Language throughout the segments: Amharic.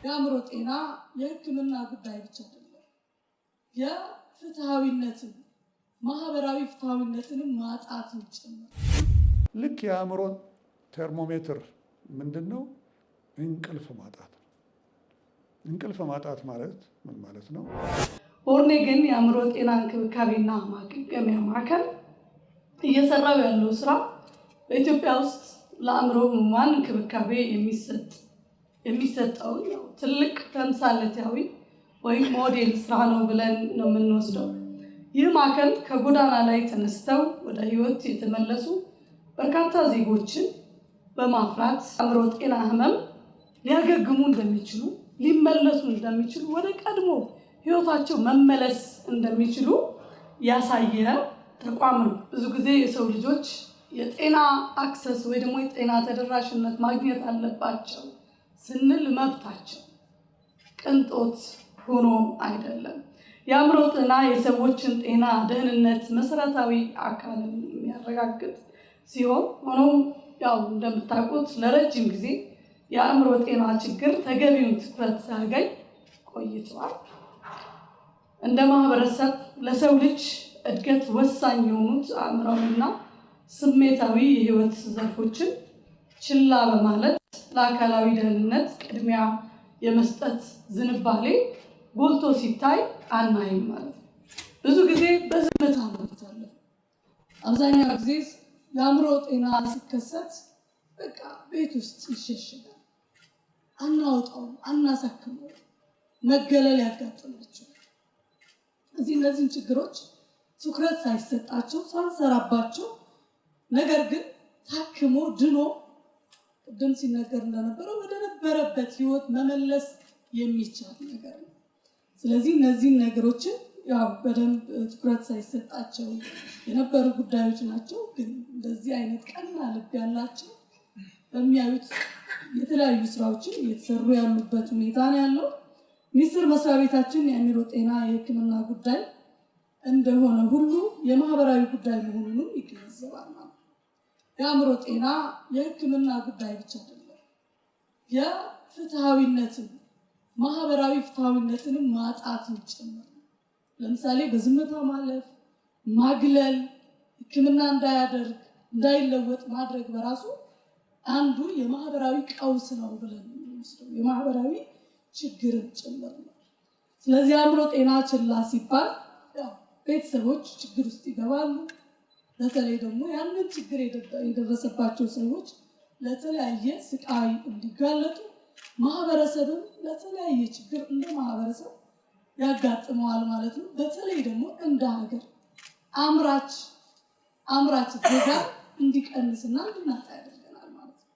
የአእምሮ ጤና የሕክምና ጉዳይ ብቻ አይደለም። የፍትሃዊነትን ማህበራዊ ፍትሃዊነትንም ማጣት ጭምር። ልክ የአእምሮ ቴርሞሜትር ምንድነው? እንቅልፍ ማጣት። እንቅልፍ ማጣት ማለት ምን ማለት ነው? ሆርኔ ግን የአእምሮ ጤና እንክብካቤና ማገገሚያ ማዕከል እየሰራው ያለው ስራ በኢትዮጵያ ውስጥ ለአእምሮ ህሙማን እንክብካቤ የሚሰጠው ትልቅ ተምሳሌታዊ ወይም ሞዴል ስራ ነው ብለን ነው የምንወስደው። ይህ ማዕከል ከጎዳና ላይ ተነስተው ወደ ህይወት የተመለሱ በርካታ ዜጎችን በማፍራት አእምሮ ጤና ህመም ሊያገግሙ እንደሚችሉ፣ ሊመለሱ እንደሚችሉ፣ ወደ ቀድሞ ህይወታቸው መመለስ እንደሚችሉ ያሳየ ተቋም ነው። ብዙ ጊዜ የሰው ልጆች የጤና አክሰስ ወይ ደግሞ የጤና ተደራሽነት ማግኘት አለባቸው ስንል መብታቸው ቅንጦት ሆኖ አይደለም። የአእምሮ ጤና የሰዎችን ጤና ደህንነት መሰረታዊ አካል የሚያረጋግጥ ሲሆን ሆኖም እንደምታውቁት ለረጅም ጊዜ የአእምሮ ጤና ችግር ተገቢውን ትኩረት ሳያገኝ ቆይቷል። እንደ ማህበረሰብ ለሰው ልጅ እድገት ወሳኝ የሆኑት አእምሯዊና ስሜታዊ የህይወት ዘርፎችን ችላ በማለት ለአካላዊ ደህንነት ቅድሚያ የመስጠት ዝንባሌ ጎልቶ ሲታይ አናይም ማለት ነው። ብዙ ጊዜ በዝምታ ነው የሚታለፈው። አብዛኛው ጊዜ የአእምሮ ጤና ሲከሰት በቃ ቤት ውስጥ ይሸሽጋል፣ አናወጣውም፣ አናሳክመውም፣ መገለል ያጋጥማቸዋል። እነዚህን ችግሮች ትኩረት ሳይሰጣቸው ሳንሰራባቸው፣ ነገር ግን ታክሞ ድኖ ቅድም ሲነገር እንደነበረው ወደ ነበረበት ህይወት መመለስ የሚቻል ነገር ነው። ስለዚህ እነዚህን ነገሮችን በደንብ ትኩረት ሳይሰጣቸው የነበሩ ጉዳዮች ናቸው። ግን እንደዚህ አይነት ቀና ልብ ያላቸው በሚያዩት የተለያዩ ስራዎችን እየተሰሩ ያሉበት ሁኔታ ነው ያለው። ሚኒስቴር መስሪያ ቤታችን የአእምሮ ጤና የሕክምና ጉዳይ እንደሆነ ሁሉ የማህበራዊ ጉዳይ መሆኑንም ይገነዘባል ማለት ነው። የአእምሮ ጤና የሕክምና ጉዳይ ብቻ አይደለም። የፍትሃዊነትን ማህበራዊ ፍትሃዊነትንም ማጣት ጭምር። ለምሳሌ በዝምታ ማለፍ፣ ማግለል፣ ሕክምና እንዳያደርግ እንዳይለወጥ ማድረግ በራሱ አንዱ የማህበራዊ ቀውስ ነው ብለን የምንወስደው የማህበራዊ ችግርን ጭምር ነው። ስለዚህ አእምሮ ጤና ችላ ሲባል ቤተሰቦች ችግር ውስጥ ይገባሉ። በተለይ ደግሞ ያንን ችግር የደረሰባቸው ሰዎች ለተለያየ ስቃይ እንዲጋለጡ፣ ማህበረሰብም ለተለያየ ችግር እንደ ማህበረሰብ ያጋጥመዋል ማለት ነው። በተለይ ደግሞ እንደ ሀገር አምራች ዜጋ እንዲቀንስና እንድናጣ ያደርገናል ማለት ነው።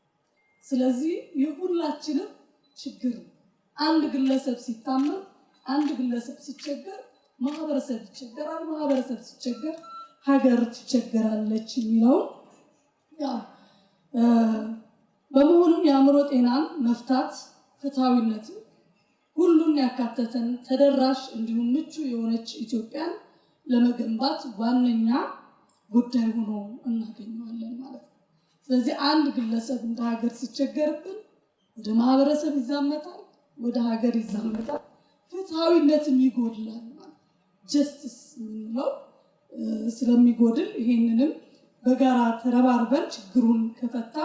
ስለዚህ የሁላችንም ችግር ነው። አንድ ግለሰብ ሲታመም፣ አንድ ግለሰብ ሲቸገር ማህበረሰብ ይቸገራል፣ ማህበረሰብ ሲቸገር ሀገር ትቸገራለች የሚለውን በመሆኑም የአእምሮ ጤናን መፍታት ፍትሃዊነትን ሁሉን ያካተተን ተደራሽ እንዲሁም ምቹ የሆነች ኢትዮጵያን ለመገንባት ዋነኛ ጉዳይ ሆኖ እናገኘዋለን ማለት ነው። ስለዚህ አንድ ግለሰብ እንደ ሀገር ሲቸገርብን ወደ ማህበረሰብ ይዛመታል፣ ወደ ሀገር ይዛመታል፣ ፍትሃዊነትም ይጎድላል ማለት ጀስቲስ የምንለው ስለሚጎድል ይሄንንም በጋራ ተረባርበን ችግሩን ከፈታ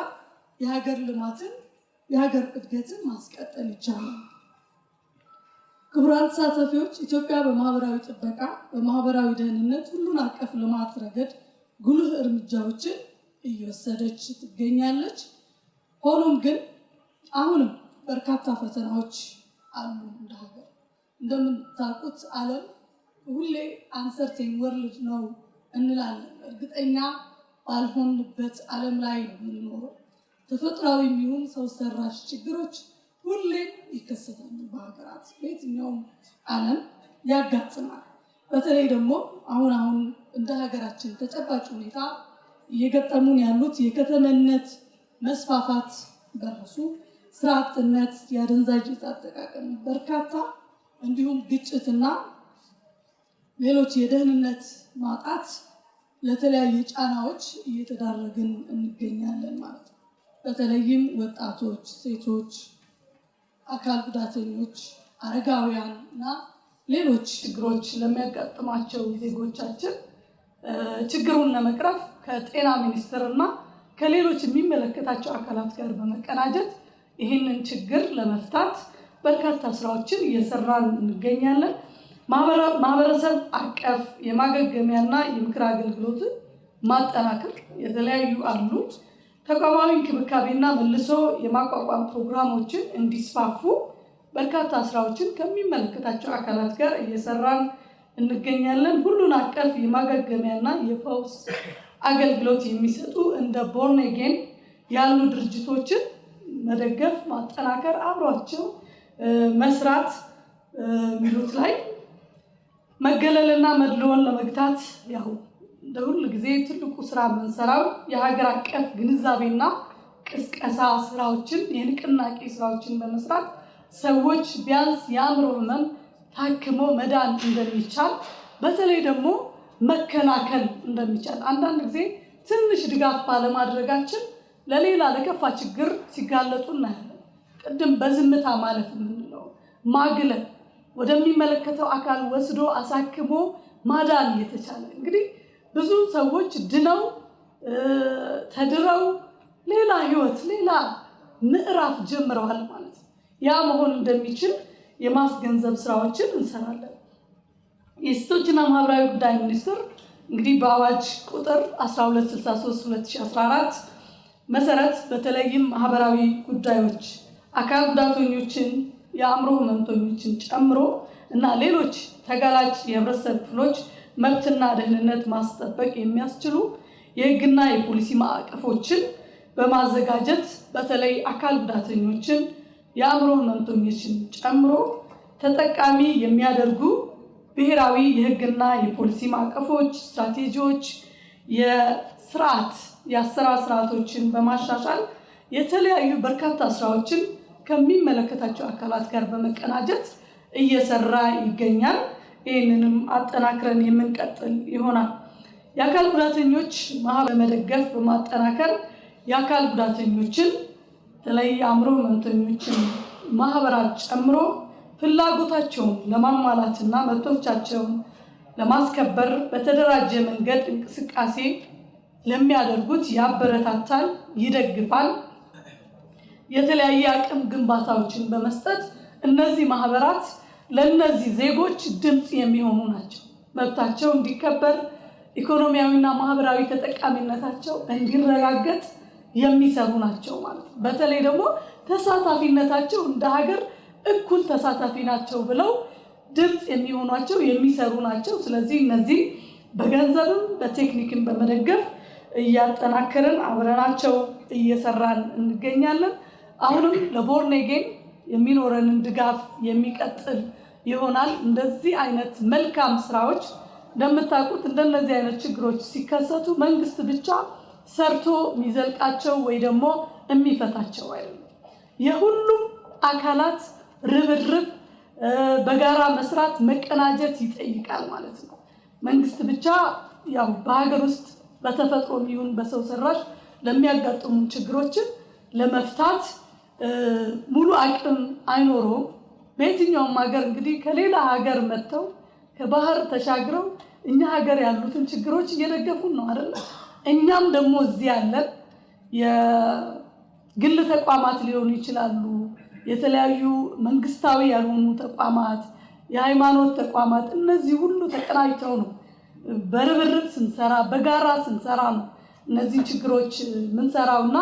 የሀገር ልማትን የሀገር እድገትን ማስቀጠል ይቻላል። ክቡራን ተሳታፊዎች፣ ኢትዮጵያ በማህበራዊ ጥበቃ በማህበራዊ ደህንነት ሁሉን አቀፍ ልማት ረገድ ጉልህ እርምጃዎችን እየወሰደች ትገኛለች። ሆኖም ግን አሁንም በርካታ ፈተናዎች አሉ። እንደ ሀገር እንደምታውቁት ዓለም ሁሌ አንሰርቴን ወርልድ ነው እንላለን። እርግጠኛ ባልሆንበት ዓለም ላይ ነው የምንኖረው። ተፈጥሯዊ የሚሆን ሰው ሰራሽ ችግሮች ሁሌም ይከሰታሉ። በሀገራት በየትኛውም ዓለም ያጋጥማል። በተለይ ደግሞ አሁን እንደ ሀገራችን ተጨባጭ ሁኔታ እየገጠሙን ያሉት የከተሜነት መስፋፋት በራሱ ስራ አጥነት፣ የአደንዛዥ ዕፅ አጠቃቀም በርካታ እንዲሁም ግጭትና ሌሎች የደህንነት ማጣት ለተለያዩ ጫናዎች እየተዳረግን እንገኛለን ማለት ነው። በተለይም ወጣቶች፣ ሴቶች፣ አካል ጉዳተኞች፣ አረጋውያን እና ሌሎች ችግሮች ለሚያጋጥማቸው ዜጎቻችን ችግሩን ለመቅረፍ ከጤና ሚኒስቴር እና ከሌሎች የሚመለከታቸው አካላት ጋር በመቀናጀት ይህንን ችግር ለመፍታት በርካታ ስራዎችን እየሰራን እንገኛለን። ማህበረሰብ አቀፍ የማገገሚያና የምክር አገልግሎት ማጠናከር የተለያዩ አሉ። ተቋማዊ እንክብካቤና መልሶ የማቋቋም ፕሮግራሞችን እንዲስፋፉ በርካታ ስራዎችን ከሚመለከታቸው አካላት ጋር እየሰራን እንገኛለን። ሁሉን አቀፍ የማገገሚያና የፈውስ አገልግሎት የሚሰጡ እንደ ቦርን አጌን ያሉ ድርጅቶችን መደገፍ፣ ማጠናከር፣ አብሯቸው መስራት ሚሉት ላይ መገለልና መድሎን ለመግታት ያው እንደ ሁሉ ጊዜ ትልቁ ስራ የምንሰራው የሀገር አቀፍ ግንዛቤና ቅስቀሳ ስራዎችን የንቅናቄ ስራዎችን በመስራት ሰዎች ቢያንስ የአእምሮ ህመም ታክሞ መዳን እንደሚቻል በተለይ ደግሞ መከላከል እንደሚቻል አንዳንድ ጊዜ ትንሽ ድጋፍ ባለማድረጋችን ለሌላ ለከፋ ችግር ሲጋለጡ እናያለን። ቅድም በዝምታ ማለፍ የምንለው ማግለል ወደሚመለከተው አካል ወስዶ አሳክሞ ማዳን እየተቻለ እንግዲህ ብዙ ሰዎች ድነው ተድረው ሌላ ህይወት ሌላ ምዕራፍ ጀምረዋል ማለት ነው። ያ መሆን እንደሚችል የማስገንዘብ ስራዎችን እንሰራለን። የሴቶችና ማህበራዊ ጉዳይ ሚኒስቴር እንግዲህ በአዋጅ ቁጥር 1263/2014 መሰረት በተለይም ማህበራዊ ጉዳዮች አካል ጉዳተኞችን የአእምሮ ህመምተኞችን ጨምሮ እና ሌሎች ተጋላጭ የህብረተሰብ ክፍሎች መብትና ደህንነት ማስጠበቅ የሚያስችሉ የህግና የፖሊሲ ማዕቀፎችን በማዘጋጀት በተለይ አካል ጉዳተኞችን የአእምሮ ህመምተኞችን ጨምሮ ተጠቃሚ የሚያደርጉ ብሔራዊ የህግና የፖሊሲ ማዕቀፎች፣ ስትራቴጂዎች፣ የአሰራር ስርዓቶችን በማሻሻል የተለያዩ በርካታ ስራዎችን ከሚመለከታቸው አካላት ጋር በመቀናጀት እየሰራ ይገኛል። ይህንንም አጠናክረን የምንቀጥል ይሆናል። የአካል ጉዳተኞች ማህበር በመደገፍ በማጠናከር የአካል ጉዳተኞችን በተለይ የአእምሮ ህመምተኞችን ማህበራት ጨምሮ ፍላጎታቸውን ለማሟላትና መብቶቻቸውን ለማስከበር በተደራጀ መንገድ እንቅስቃሴ ለሚያደርጉት ያበረታታል፣ ይደግፋል። የተለያየ አቅም ግንባታዎችን በመስጠት እነዚህ ማህበራት ለነዚህ ዜጎች ድምጽ የሚሆኑ ናቸው። መብታቸው እንዲከበር ኢኮኖሚያዊና ማህበራዊ ተጠቃሚነታቸው እንዲረጋገጥ የሚሰሩ ናቸው ማለት ነው። በተለይ ደግሞ ተሳታፊነታቸው እንደ ሀገር እኩል ተሳታፊ ናቸው ብለው ድምጽ የሚሆኗቸው የሚሰሩ ናቸው። ስለዚህ እነዚህ በገንዘብም በቴክኒክም በመደገፍ እያጠናከርን አብረናቸው እየሰራን እንገኛለን። አሁንም ለቦርን አጌን የሚኖረንን ድጋፍ የሚቀጥል ይሆናል። እንደዚህ አይነት መልካም ስራዎች እንደምታውቁት እንደነዚህ አይነት ችግሮች ሲከሰቱ መንግስት ብቻ ሰርቶ የሚዘልቃቸው ወይ ደግሞ የሚፈታቸው አይደለም። የሁሉም አካላት ርብርብ በጋራ መስራት መቀናጀት ይጠይቃል ማለት ነው። መንግስት ብቻ ያው በሀገር ውስጥ በተፈጥሮ ይሁን በሰው ሰራሽ ለሚያጋጥሙ ችግሮችን ለመፍታት ሙሉ አቅም አይኖረውም። በየትኛውም ሀገር እንግዲህ ከሌላ ሀገር መጥተው ከባህር ተሻግረው እኛ ሀገር ያሉትን ችግሮች እየደገፉን ነው አይደል? እኛም ደግሞ እዚህ ያለን የግል ተቋማት ሊሆኑ ይችላሉ፣ የተለያዩ መንግስታዊ ያልሆኑ ተቋማት፣ የሃይማኖት ተቋማት፣ እነዚህ ሁሉ ተቀናጅተው ነው በርብርብ ስንሰራ በጋራ ስንሰራ ነው እነዚህ ችግሮች ምንሰራውና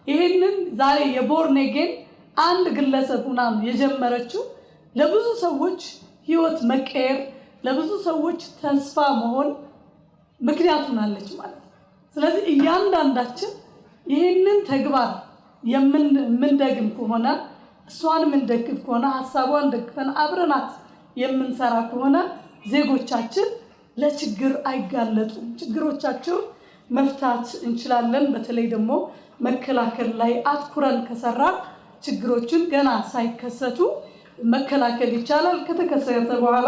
ይሄንን ዛሬ የቦርን አጌን አንድ ግለሰብ ሆና የጀመረችው ለብዙ ሰዎች ህይወት መቀየር ለብዙ ሰዎች ተስፋ መሆን ምክንያት ሆናለች ማለት ነው። ስለዚህ እያንዳንዳችን ይሄንን ተግባር የምንደግም ከሆነ እሷን የምንደግፍ ከሆነ ሀሳቧን ደግፈን አብረናት የምንሰራ ከሆነ ዜጎቻችን ለችግር አይጋለጡም። ችግሮቻቸው መፍታት እንችላለን። በተለይ ደግሞ መከላከል ላይ አትኩረን ከሰራ ችግሮችን ገና ሳይከሰቱ መከላከል ይቻላል። ከተከሰተ በኋላ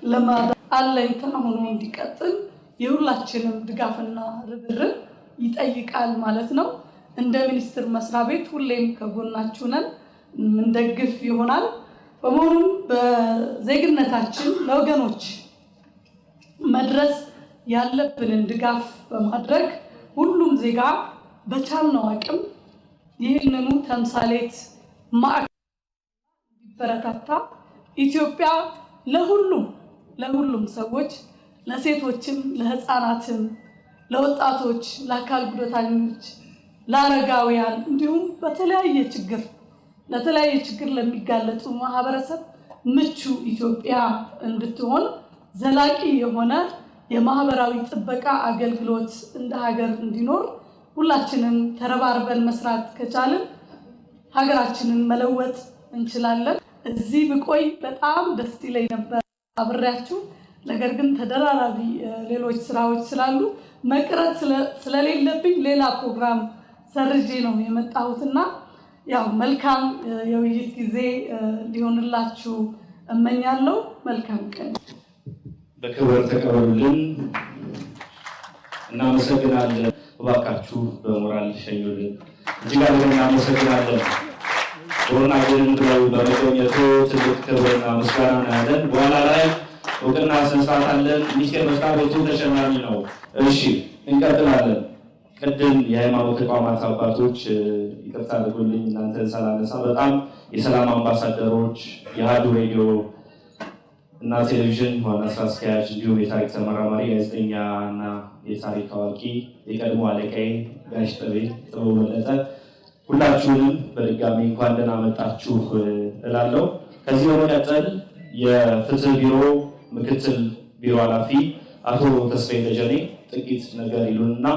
ለማዳን አለኝታ ሆኖ እንዲቀጥል የሁላችንም ድጋፍና ርብርብ ይጠይቃል ማለት ነው። እንደ ሚኒስቴር መስሪያ ቤት ሁሌም ከጎናችሁ ነን፣ እንደግፍ ይሆናል። በመሆኑም በዜግነታችን ለወገኖች መድረስ ያለብንን ድጋፍ በማድረግ ሁሉም ዜጋ በቻልነው አቅም ይህንኑ ተምሳሌት ማዕከል እንዲበረታታ ኢትዮጵያ ለሁሉም ሰዎች ለሴቶችም፣ ለህፃናትም፣ ለወጣቶች፣ ለአካል ጉዳተኞች፣ ለአረጋውያን እንዲሁም ለተለያየ ችግር ለሚጋለጡ ማህበረሰብ ምቹ ኢትዮጵያ እንድትሆን ዘላቂ የሆነ የማህበራዊ ጥበቃ አገልግሎት እንደ ሀገር እንዲኖር ሁላችንም ተረባርበን መስራት ከቻልን ሀገራችንን መለወጥ እንችላለን። እዚህ ብቆይ በጣም ደስ ይለኝ ነበር አብሬያችሁ። ነገር ግን ተደራራቢ ሌሎች ስራዎች ስላሉ መቅረት ስለሌለብኝ ሌላ ፕሮግራም ሰርጄ ነው የመጣሁትና ያው መልካም የውይይት ጊዜ እንዲሆንላችሁ እመኛለሁ። መልካም ቀን። በክብር ተቀበሉልን። እናመሰግናለን። እባካችሁ በሞራል ሸኙልን። እጅግ አድርገን እናመሰግናለን። ቦረና ጌን ብለው በመገኘቱ ትልቅ ክብርና ምስጋና ያለን። በኋላ ላይ እውቅና ስነስርዓት አለን። ሚኒስቴር መስሪያ ቤቱ ተሸላሚ ነው። እሺ እንቀጥላለን። ቅድም የሃይማኖት ተቋማት አባቶች ይቅርታ አድርጉልኝ እናንተን ሳላነሳ፣ በጣም የሰላም አምባሳደሮች፣ የአሀዱ ሬዲዮ እና ቴሌቪዥን ዋና ስራ አስኪያጅ እንዲሁም የታሪክ ተመራማሪ ጋዜጠኛ እና የታሪክ አዋቂ የቀድሞ አለቃዬ ጋሽ ጥበቡ በለጠ ሁላችሁንም በድጋሚ እንኳን ደህና መጣችሁ እላለሁ። ከዚህ በመቀጠል የፍትህ ቢሮ ምክትል ቢሮ ኃላፊ አቶ ተስፋዬ ደጀኔ ጥቂት ነገር ይሉንና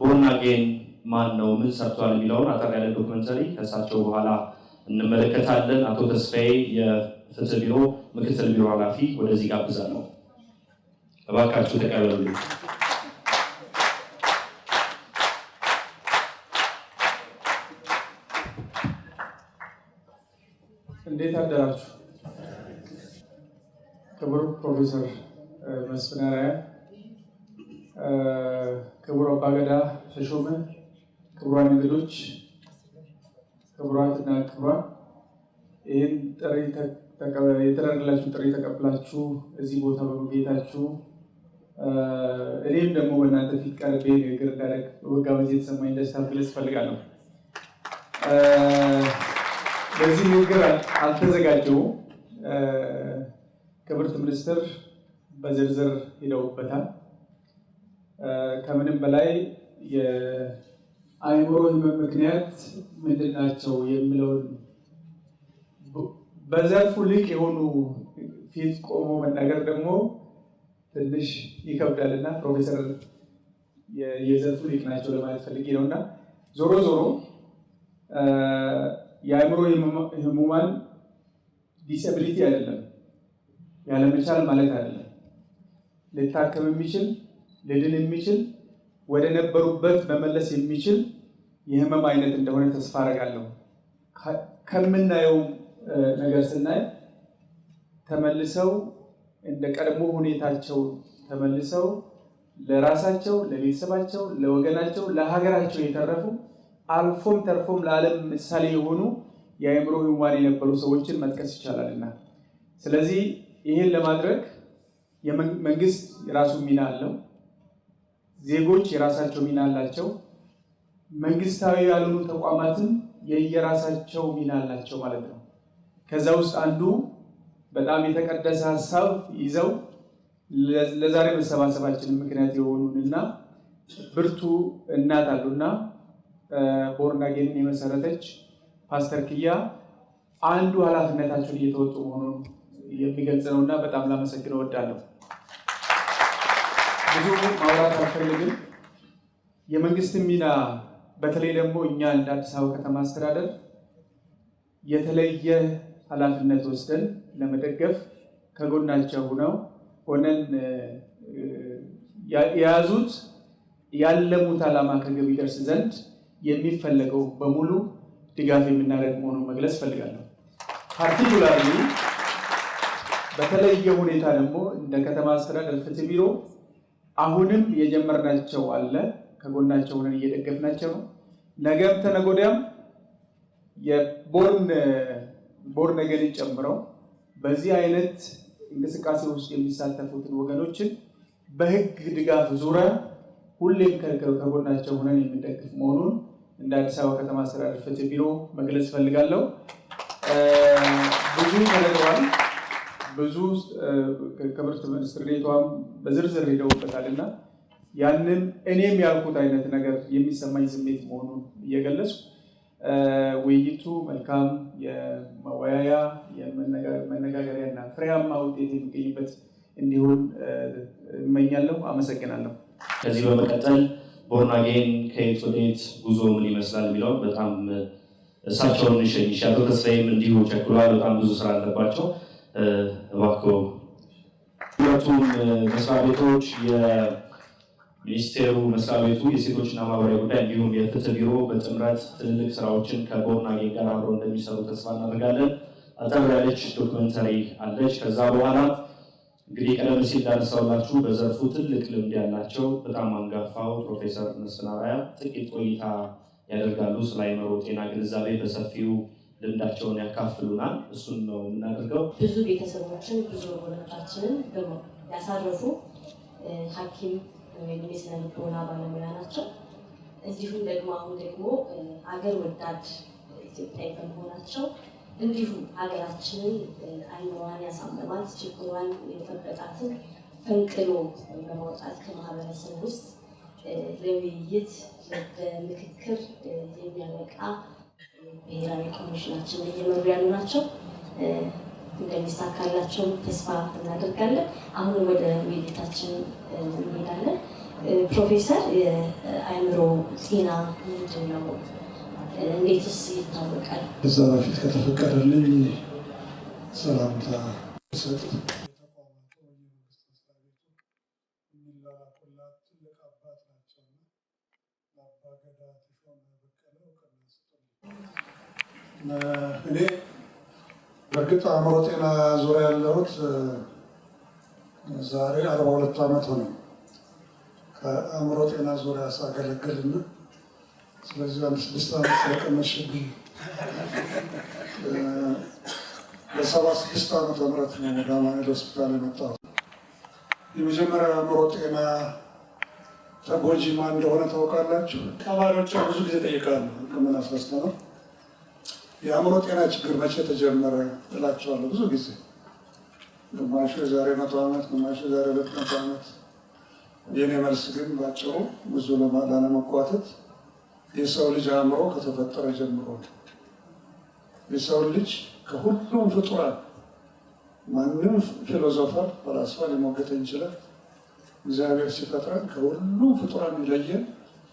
ቦረና ጌን ማን ነው፣ ምን ሰርቷል የሚለውን አጠር ያለ ዶክመንተሪ ከእሳቸው በኋላ እንመለከታለን። አቶ ተስፋዬ የፍትህ ቢሮ ምክትል ቢሮ ኃላፊ ወደዚህ ጋብዛለሁ። እባካችሁ ተቀበሉ። እንዴት አደራችሁ? ክቡር ፕሮፌሰር መስፍን አርአያ፣ ክቡር አባገዳ ተሾመ፣ ክቡራን እንግዶች፣ ክቡራትና ክቡራን፣ ይህን ጥሪ የተደረገላችሁ ጥሪ ተቀብላችሁ እዚህ ቦታ በመገኘታችሁ እኔም ደግሞ በእናንተ ፊት ቀርቤ ንግግር እንዳደረግ በመጋበዝ የተሰማኝ ደስታ መግለጽ እፈልጋለሁ። በዚህ ንግግር አልተዘጋጀውም። ክብርት ሚኒስትር በዝርዝር ሄደውበታል። ከምንም በላይ የአእምሮ ህመም ምክንያት ምንድን ናቸው የሚለውን በዘርፉ ልቅ የሆኑ ፊት ቆሞ መናገር ደግሞ ትንሽ ይከብዳልና ፕሮፌሰር የዘርፉ ልቅ ናቸው ለማለት ፈልጌ ነው። እና ዞሮ የአእምሮ ህሙማን ዲስአቢሊቲ አይደለም፣ ያለመቻል ማለት አይደለም። ሊታከም የሚችል ሊድን የሚችል ወደ ነበሩበት መመለስ የሚችል የህመም አይነት እንደሆነ ተስፋ አደርጋለሁ። ከምናየው ነገር ስናይ ተመልሰው እንደ ቀድሞ ሁኔታቸው ተመልሰው ለራሳቸው፣ ለቤተሰባቸው፣ ለወገናቸው፣ ለሀገራቸው የተረፉ አልፎም ተርፎም ለዓለም ምሳሌ የሆኑ የአእምሮ ህሙማን የነበሩ ሰዎችን መጥቀስ ይቻላልና፣ ስለዚህ ይህን ለማድረግ መንግስት የራሱ ሚና አለው፣ ዜጎች የራሳቸው ሚና አላቸው፣ መንግስታዊ ያልሆኑ ተቋማትም የየራሳቸው ሚና አላቸው ማለት ነው። ከዛ ውስጥ አንዱ በጣም የተቀደሰ ሀሳብ ይዘው ለዛሬ መሰባሰባችን ምክንያት የሆኑንና ብርቱ እናት አሉና ቦረና ጌንን የመሰረተች ፓስተር ኪያ አንዱ ኃላፊነታቸውን እየተወጡ መሆኑን የሚገልጽ ነውና በጣም ላመሰግን እወዳለሁ። ብዙ ማውራት አልፈልግም። የመንግስትን ሚና በተለይ ደግሞ እኛ እንደ አዲስ አበባ ከተማ አስተዳደር የተለየ ኃላፊነት ወስደን ለመደገፍ ከጎናቸው ሆነን የያዙት ያለሙት ዓላማ ከግብ ይደርስ ዘንድ የሚፈለገው በሙሉ ድጋፍ የምናደርግ መሆኑን መግለጽ ፈልጋለሁ። ፓርቲኩላርሊ በተለየ ሁኔታ ደግሞ እንደ ከተማ አስተዳደር ፍትህ ቢሮ አሁንም የጀመርናቸው አለ፣ ከጎናቸው ሆነን እየደገፍናቸው ነው። ነገም ተነገ ወዲያም የቦርን ነገርን ጨምረው በዚህ አይነት እንቅስቃሴ ውስጥ የሚሳተፉትን ወገኖችን በህግ ድጋፍ ዙሪያ ሁሌም ከጎናቸው ሆነን የምንደግፍ መሆኑን እንደ አዲስ አበባ ከተማ አስተዳደር ፍትህ ቢሮ መግለጽ ፈልጋለሁ። ብዙ ተነግሯል። ብዙ ክብርት ሚኒስትር ዴኤታዋም በዝርዝር ሄደውበታል እና ያንን እኔም ያልኩት አይነት ነገር የሚሰማኝ ስሜት መሆኑን እየገለጽ ውይይቱ መልካም የመወያያ የመነጋገሪያና ፍሬያማ ውጤት የሚገኝበት እንዲሆን እመኛለሁ። አመሰግናለሁ። ከዚህ በመቀጠል ቦርን አጌን ከየት ወዴት ጉዞ ምን ይመስላል የሚለውን በጣም እሳቸውን እንሸኝ። አቶ ተስፋዬም እንዲሁ ቸኩሏል። በጣም ብዙ ስራ አለባቸው። እባክዎ ሁለቱም መስሪያ ቤቶች የሚኒስቴሩ መስሪያ ቤቱ የሴቶችና ማህበራዊ ጉዳይ እንዲሁም የፍትህ ቢሮ በጥምረት ትልልቅ ስራዎችን ከቦርን አጌን ጋር አብረው እንደሚሰሩ ተስፋ እናደርጋለን። አጠር ያለች ዶክመንተሪ አለች። ከዛ በኋላ እንግዲህ ቀደም ሲል እንዳነሳሁላችሁ በዘርፉ ትልቅ ልምድ ያላቸው በጣም አንጋፋው ፕሮፌሰር መስፍን አርአያ ጥቂት ቆይታ ያደርጋሉ። ስለ አእምሮ ጤና ግንዛቤ በሰፊው ልምዳቸውን ያካፍሉናል። እሱን ነው የምናደርገው። ብዙ ቤተሰቦችን ብዙ ወገኖቻችንን ያሳረፉ ሐኪም ወይም የስነ ልቦና ባለሙያ ናቸው። እንዲሁም ደግሞ አሁን ደግሞ አገር ወዳድ ኢትዮጵያዊ በመሆናቸው እንዲሁ ሀገራችንን አይኗን ያሳመማት ችግሯን የጠበቃትን ፈንቅሎ በማውጣት ከማህበረሰብ ውስጥ ለውይይት ለምክክር የሚያበቃ ብሔራዊ ኮሚሽናችን እየመሩ ያሉ ናቸው። እንደሚሳካላቸው ተስፋ እናደርጋለን። አሁን ወደ ውይይታችን እንሄዳለን። ፕሮፌሰር የአእምሮ ጤና ምንድን ነው? እንዴትስ ይታወቃል? እዛ በፊት ከተፈቀደልኝ ሰላምታ ሰጥ የሚላኩላት ትልቅ አባት ናቸውና ለአባገዳ ተሾመ በቀለ እውቅና ስጡልኝ። እኔ በእርግጥ አእምሮ ጤና ዙሪያ ያለሁት ዛሬ 42 ዓመት ሆነ ከአእምሮ ጤና ዙሪያ ሳገለግልና ስለዚህ 6 ዓመት ስለቀነሽብኝ በ76 ዓመተ ምህረት ነው ወደ አማኑኤል ሆስፒታል የመጣሁት። የመጀመሪያ አእምሮ ጤና ተጎጂ ማን እንደሆነ ታውቃላችሁ? ተማሪዎች ብዙ ጊዜ ጠይቃሉ። ሕክምና ሳስተምር የአእምሮ ጤና ችግር መቼ ተጀመረ እላቸዋለሁ ብዙ ጊዜ። ግማሹ የዛሬ 100 ዓመት፣ ግማሹ የዛሬ 200 ዓመት። የኔ መልስ ግን ባጭሩ ብዙ ላለመጓተት የሰው ልጅ አእምሮ ከተፈጠረ ጀምሮ ነው። የሰው ልጅ ከሁሉም ፍጡራን ማንም ፊሎዞፈር ፈላስፋ ሊሞገተኝ ይችላል። እግዚአብሔር ሲፈጥረን ከሁሉም ፍጡራን ይለየን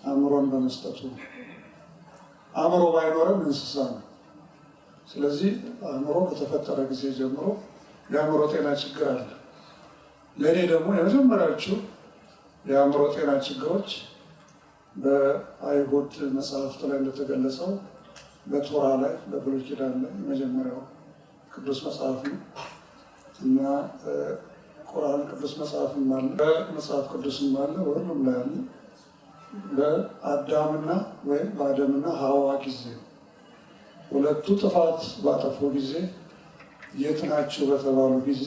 አእምሮን በመስጠቱ ነው። አእምሮ ባይኖረን እንስሳ ነው። ስለዚህ አእምሮ ከተፈጠረ ጊዜ ጀምሮ የአእምሮ ጤና ችግር አለ። ለእኔ ደግሞ የመጀመሪያዎቹ የአእምሮ ጤና ችግሮች በአይሁድ መጽሐፍት ላይ እንደተገለጸው በቶራ ላይ በብሉይ ኪዳን ላይ የመጀመሪያው ቅዱስ መጽሐፍ ነው እና ቁርአን ቅዱስ መጽሐፍም አለ፣ በመጽሐፍ ቅዱስም አለ፣ በሁሉም ላይ አለ። በአዳምና ወይም በአደምና ሐዋ ጊዜ ሁለቱ ጥፋት ባጠፉ ጊዜ የት ናችሁ በተባሉ ጊዜ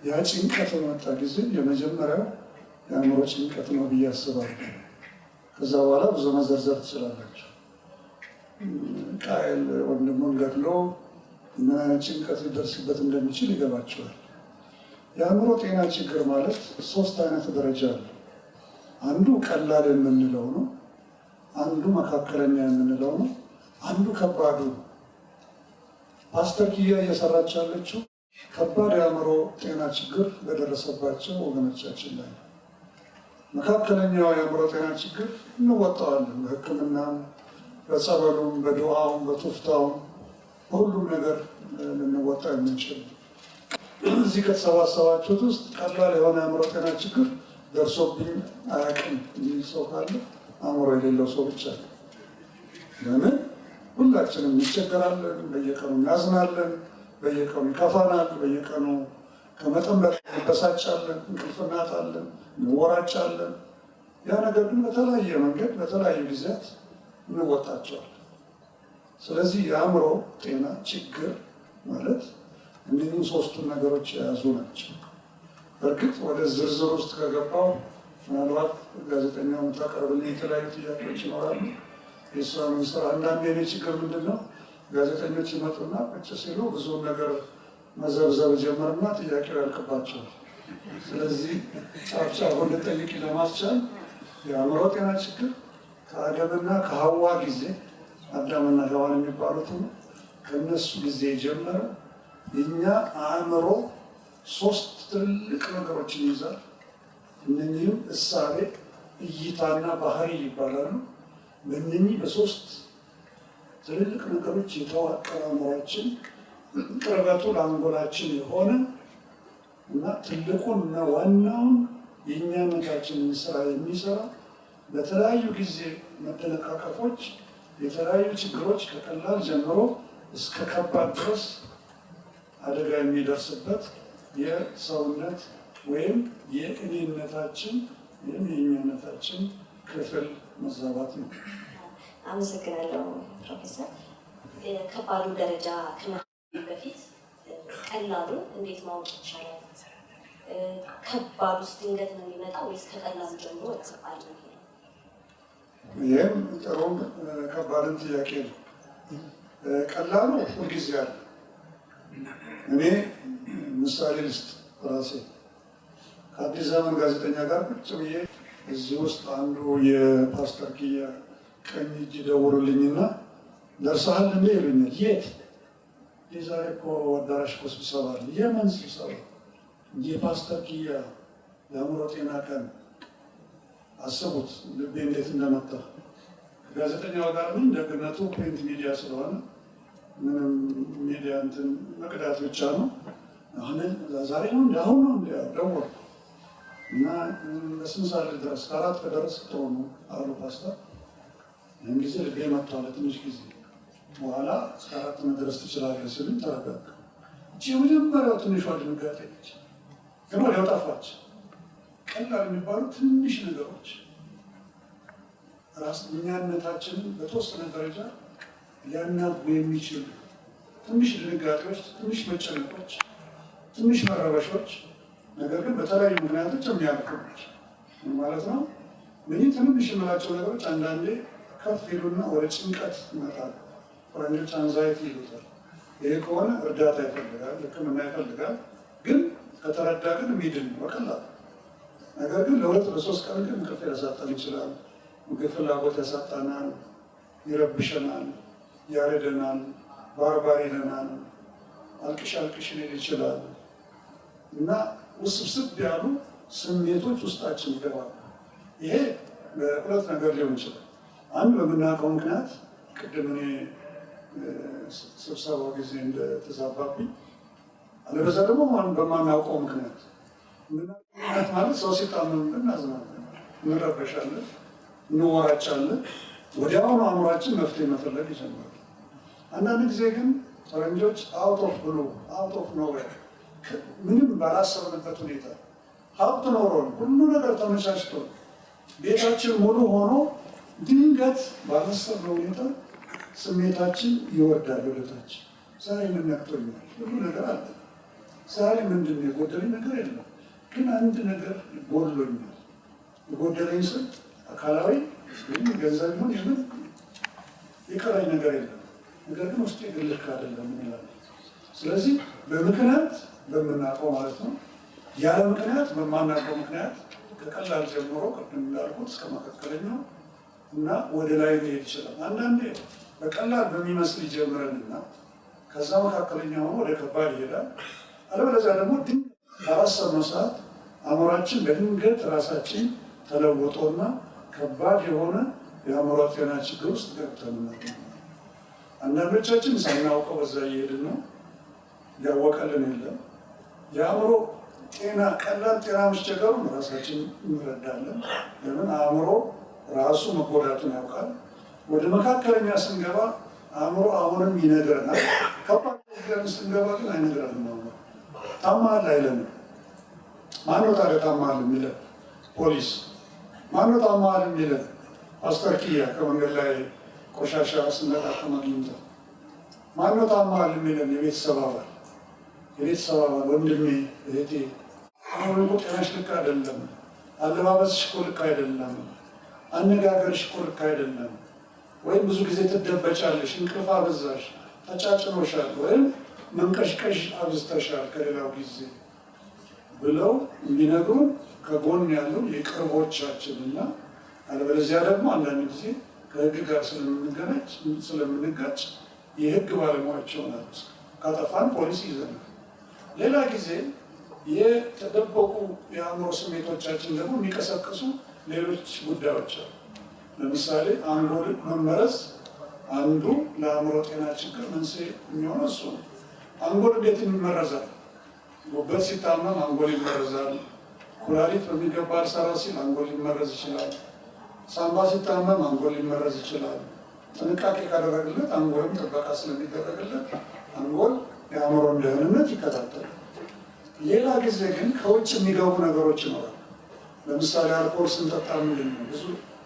ያ ጭንቀት በመጣ ጊዜ የመጀመሪያው የአእምሮ ጭንቀት ነው ብዬ አስባለሁ። ከዛ በኋላ ብዙ መዘርዘር ትችላላችሁ። ቃየል ወንድሙን ገድሎ ምን አይነት ጭንቀት ሊደርስበት እንደሚችል ይገባቸዋል። የአእምሮ ጤና ችግር ማለት 3 አይነት ደረጃ አለ። አንዱ ቀላል የምንለው ነው፣ አንዱ መካከለኛ የምንለው ነው፣ አንዱ ከባዱ ነው። ፓስተር ኪያ እየሰራች ያለችው ከባድ የአእምሮ ጤና ችግር በደረሰባቸው ወገኖቻችን ላይ ነው። መካከለኛው የአእምሮ ጤና ችግር እንወጣዋለን። በሕክምናም፣ በጸበሉም፣ በዱዓውም፣ በቱፍታውም በሁሉም ነገር ልንወጣ የምንችል። እዚህ ከተሰባሰባችሁት ውስጥ ቀላል የሆነ የአእምሮ ጤና ችግር ደርሶብኝ አያውቅም የሚል ሰው ካለ አእምሮ የሌለው ሰው ብቻ ነው። ለምን? ሁላችንም እንቸገራለን፣ በየቀኑ እናዝናለን፣ በየቀኑ ይከፋናል፣ በየቀኑ ከመጠን በላይ እንበሳጫለን፣ እንቅልፍ እናጣለን፣ እንወራጫለን። ያ ነገር ግን በተለያየ መንገድ በተለያዩ ጊዜያት እንወጣቸዋለን። ስለዚህ የአእምሮ ጤና ችግር ማለት እነዚህ ሶስቱን ነገሮች የያዙ ናቸው። በእርግጥ ወደ ዝርዝር ውስጥ ከገባው ምናልባት ጋዜጠኛው የምታቀርብልኝ የተለያዩ ጥያቄዎች ይኖራሉ። የስራውን ስራ አንዳንድ የኔ ችግር ምንድን ነው? ጋዜጠኞች ይመጡና ቁጭ ሲሉ ብዙውን ነገር መዘብዘብ ጀመርና ጥያቄው ያልቅባቸዋል። ስለዚህ ጫፍጫፉን ልጠይቅ ለማስቻል የአእምሮ ጤና ችግር ከአደምና ከሐዋ ጊዜ አዳምና ሔዋን የሚባሉት ነው። ከእነሱ ጊዜ የጀመረ የእኛ አእምሮ ሶስት ትልቅ ነገሮችን ይይዛል። እነኚህም እሳቤ፣ እይታና ባህሪ ይባላሉ። በእነኚህ በሶስት ትልልቅ ነገሮች የተዋቀረ አእምሯችን ቅርበቱ ለአንጎላችን የሆነ እና ትልቁን እና ዋናውን የእኛነታችንን ስራ የሚሰራ በተለያዩ ጊዜ መደነቃቀፎች፣ የተለያዩ ችግሮች ከቀላል ጀምሮ እስከ ከባድ ድረስ አደጋ የሚደርስበት የሰውነት ወይም የእኔነታችን ወይም የእኛነታችን ክፍል መዛባት ነው። አመሰግናለሁ ፕሮፌሰር። ከባዱ ደረጃ ከመሄድ በፊት ቀላሉ እንዴት ማወቅ ይቻላል? ከባድ ውስጥ ድንገት ነው የሚመጣው ወይስ ከቀላሉ ጀምሮ ወደ ከባድ ነው? ይህም ጥሩም ከባድን ጥያቄ ነው። ቀላሉ ሁልጊዜ አለ። እኔ ምሳሌ ልስጥ። ራሴ ከአዲስ ዘመን ጋዜጠኛ ጋር ቁጭ ብዬ እዚህ ውስጥ አንዱ የፓስተር ኪያ ቀኝ እጅ ደውሉልኝና ደርሰሃል እንዴ ይሉኛል። የት? የዛሬ እኮ አዳራሽ እኮ ስብሰባ አለ። የምን ስብሰባ? የፓስተር ኪያ የአእምሮ ጤና ቀን። አስቡት ልቤ እንዴት እንደመጣ። ጋዜጠኛው ጋር ምን ደግነቱ ፕሪንት ሚዲያ ስለሆነ ምንም ሚዲያ እንትን መቅዳት ብቻ ነው። አሁን ዛሬ ነው እንዲ አሁን ነው እንዲ ደወልኩ እና በስንት ሰዓት ድረስ ከአራት ከደረስ ጥሩ ነው አሉ ፓስተር። ይህን ጊዜ ልቤ መጥቷል። ትንሽ ጊዜ በኋላ እስከ 4 መድረስ ትችላለህ ሲሉኝ ተረጋጋ። እቺ የመጀመሪያው ትንሿ ድንጋጤ ነች፣ ግን ወዲያው ጠፋች። ቀላል የሚባሉ ትንሽ ነገሮች ራስ እኛነታችንን በተወሰነ ደረጃ ሊያናጉ የሚችሉ ትንሽ ድንጋጤዎች፣ ትንሽ መጨነቆች፣ ትንሽ መረበሾች፣ ነገር ግን በተለያዩ ምክንያቶች የሚያልፉ ናቸው ማለት ነው። እነዚህ ትንንሽ የምላቸው ነገሮች አንዳንዴ ከፍ ይሉና ወደ ጭንቀት ይመጣሉ። ፈረንጆች አንዛይቲ ይሉታል። ይሄ ከሆነ እርዳታ ይፈልጋል፣ ሕክምና ይፈልጋል። ግን ከተረዳ ግን የሚድን ነው በቀላሉ። ነገር ግን ለ2 ለ3 ቀን ግን እንቅልፍ ያሳጣን ይችላል። ምግብ ፍላጎት ያሳጣናል፣ ይረብሸናል፣ ያረደናል፣ ባርባር ይለናል፣ አልቅሽ አልቅሽ ሊል ይችላል እና ውስብስብ ያሉ ስሜቶች ውስጣችን ይገባሉ። ይሄ በሁለት ነገር ሊሆን ይችላል። አንድ በምናውቀው ምክንያት ቅድም እኔ ስብሰባው ጊዜ እንደተዛባብኝ፣ አለበዛ ደግሞ በማናውቀው ምክንያት ማለት ሰው ሲታመም እናዝናለን፣ እንረበሻለን፣ እንወራጫለን። ወዲያውኑ አእምሯችን መፍትሄ መፈለግ ይጀምራል። አንዳንድ ጊዜ ግን ፈረንጆች አውት ኦፍ ብሉ አውት ኦፍ ኖዌር ምንም ባላሰብንበት ሁኔታ ሀብት ኖሮን ሁሉ ነገር ተመቻችቶ ቤታችን ሙሉ ሆኖ ድንገት ባላሰብነው ሁኔታ ስሜታችን ይወርዳል ወደታች። ዛሬ ምን ነክቶኛል? ሁሉ ነገር አለ። ዛሬ ምንድን ነው የጎደለኝ? ነገር የለም፣ ግን አንድ ነገር ጎድሎኛል። የጎደለኝ ስል አካላዊ ወይም ገንዘብ ይሁን የምን የቀረኝ ነገር የለም፣ ነገር ግን ውስጤ ግን ልክ አይደለም እንላለን። ስለዚህ በምክንያት በምናውቀው ማለት ነው፣ ያለ ምክንያት በማናውቀው ምክንያት ከቀላል ጀምሮ ቅድም እንዳልኩት እስከ መካከለኛው እና ወደ ላይ ሊሄድ ይችላል። አንዳንዴ በቀላል በሚመስል ይጀምረንና ከዛ መካከለኛ ሆኖ ወደ ከባድ ይሄዳል። አለበለዚያ ደግሞ ድንገት ባላሰብነው ሰዓት አእምሯችን በድንገት ራሳችን ተለውጦና ከባድ የሆነ የአእምሮ ጤና ችግር ውስጥ ገብተን እናገኛለን። አንዳንዶቻችን ሳናውቀው በዛ እየሄድን ነው፣ ያወቀልን የለም። የአእምሮ ጤና ቀላል ጤና መቸገሩን ራሳችን እንረዳለን። ለምን አእምሮ ራሱ መጎዳቱን ያውቃል። ወደ መካከለኛ ስንገባ አእምሮ አሁንም ይነግረናል። ከባድ ስንገባ ግን አይነግረንም። ታማሃል አይለንም። ማነው ታዲያ ታማሃል የሚለን? ፖሊስ። ማነው ታማሃል የሚለን? ፓስተር ኪያ ከመንገድ ላይ ቆሻሻ ስንለቃቅም አግኝተው። ማነው ታማሃል የሚለን? የቤተሰብ አባል ወንድሜ፣ እህቴ፣ አሁን እኮ ጤናሽ ልክ አይደለም፣ አለባበስሽ እኮ ልክ አይደለም፣ አነጋገርሽ እኮ ልክ አይደለም፣ ወይም ብዙ ጊዜ ትደበጫለሽ፣ እንቅልፍ አበዛሽ፣ ተጫጭኖሻል፣ ወይም መንቀሽቀሽ አብዝተሻል ከሌላው ጊዜ ብለው የሚነግሩን ከጎን ያሉ የቅርቦቻችን እና አለበለዚያ ደግሞ አንዳንድ ጊዜ ከህግ ጋር ስለምንጋጭ የህግ ባለሙያዎች ይሆናሉ። ካጠፋን ፖሊስ ይዘናል። ሌላ ጊዜ የተደበቁ የአእምሮ ስሜቶቻችን ደግሞ የሚቀሰቅሱ ሌሎች ጉዳዮች አሉ። ለምሳሌ አንጎል መመረዝ አንዱ ለአእምሮ ጤና ችግር መንስኤ የሚሆነው እሱ ነው። አንጎል እንዴት ይመረዛል? ጉበት ሲታመም አንጎል ይመረዛል። ኩላሊት በሚገባ አልሰራ ሲል አንጎል ሊመረዝ ይችላል። ሳምባ ሲታመም አንጎል ሊመረዝ ይችላል። ጥንቃቄ ካደረግለት አንጎልም ጥበቃ ስለሚደረግለት አንጎል የአእምሮን ደህንነት ይከታተላል። ሌላ ጊዜ ግን ከውጭ የሚገቡ ነገሮች ይኖራል። ለምሳሌ አልኮል ስንጠጣ ምንድን ነው? ብዙ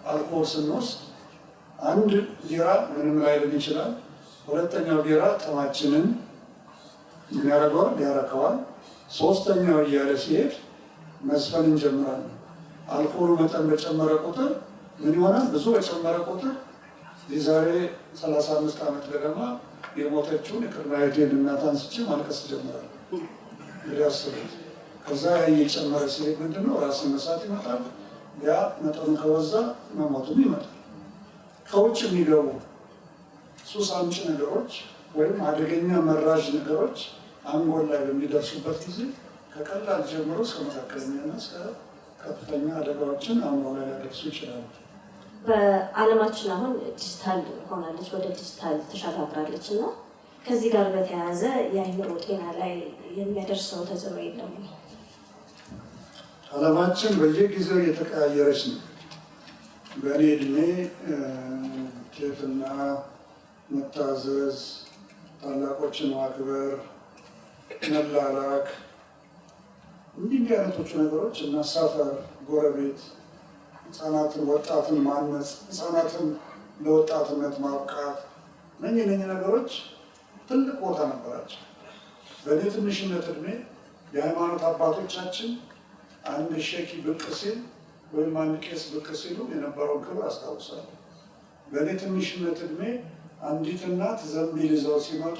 አልኮል ስንወስድ አንድ ቢራ ምንም ላይልን ይችላል። ሁለተኛው ቢራ ጥማችንን ምን ያደርገዋል? ያረከዋል። ሶስተኛው እያለ ሲሄድ መዝፈን እንጀምራለን። አልኮሉ መጠን በጨመረ ቁጥር ምን ይሆናል? ብዙ በጨመረ ቁጥር የዛሬ 35 ዓመት ገደማ የሞተችውን የቅድመ አያቴን እናት አንስቼ ማልቀስ ጀምራለሁ። እንግዲህ አስቡት። ከዛ ያ እየጨመረ ሲሄድ ምንድነው? ራስን መሳት ይመጣል። ያ መጠኑ ከበዛ መሞቱም ይመጣል። ከውጭ የሚገቡ ሱስ አምጪ ነገሮች ወይም አደገኛ መራዥ ነገሮች አንጎል ላይ በሚደርሱበት ጊዜ ከቀላል ጀምሮ እስከ መካከለኛና እስከ ከፍተኛ አደጋዎችን አእምሮ ላይ ሊያደርሱ ይችላሉ። በዓለማችን አሁን ዲጂታል ሆናለች፣ ወደ ዲጂታል ተሸጋግራለች እና ከዚህ ጋር በተያያዘ የአእምሮ ጤና ላይ የሚያደርሰው ተጽዕኖ የለም? ዓለማችን በየጊዜው እየተቀያየረች ነው። በእኔ እድሜ ትህትና፣ መታዘዝ፣ ታላቆችን ማክበር፣ መላላክ እንዲህ አይነቶቹ ነገሮች እና ሰፈር፣ ጎረቤት፣ ህፃናትን ወጣትን ማነጽ፣ ህፃናትን ለወጣትነት ማብቃት እነኚህ ነገሮች ትልቅ ቦታ ነበራቸው። በእኔ ትንሽነት እድሜ የሃይማኖት አባቶቻችን አንድ ሼኪ ብቅ ሲል ወይም አንድ ቄስ ብቅ ሲሉ የነበረውን ክብር አስታውሳለሁ። በእኔ ትንሽነት እድሜ አንዲት እናት ዘንቢል ይዘው ሲመጡ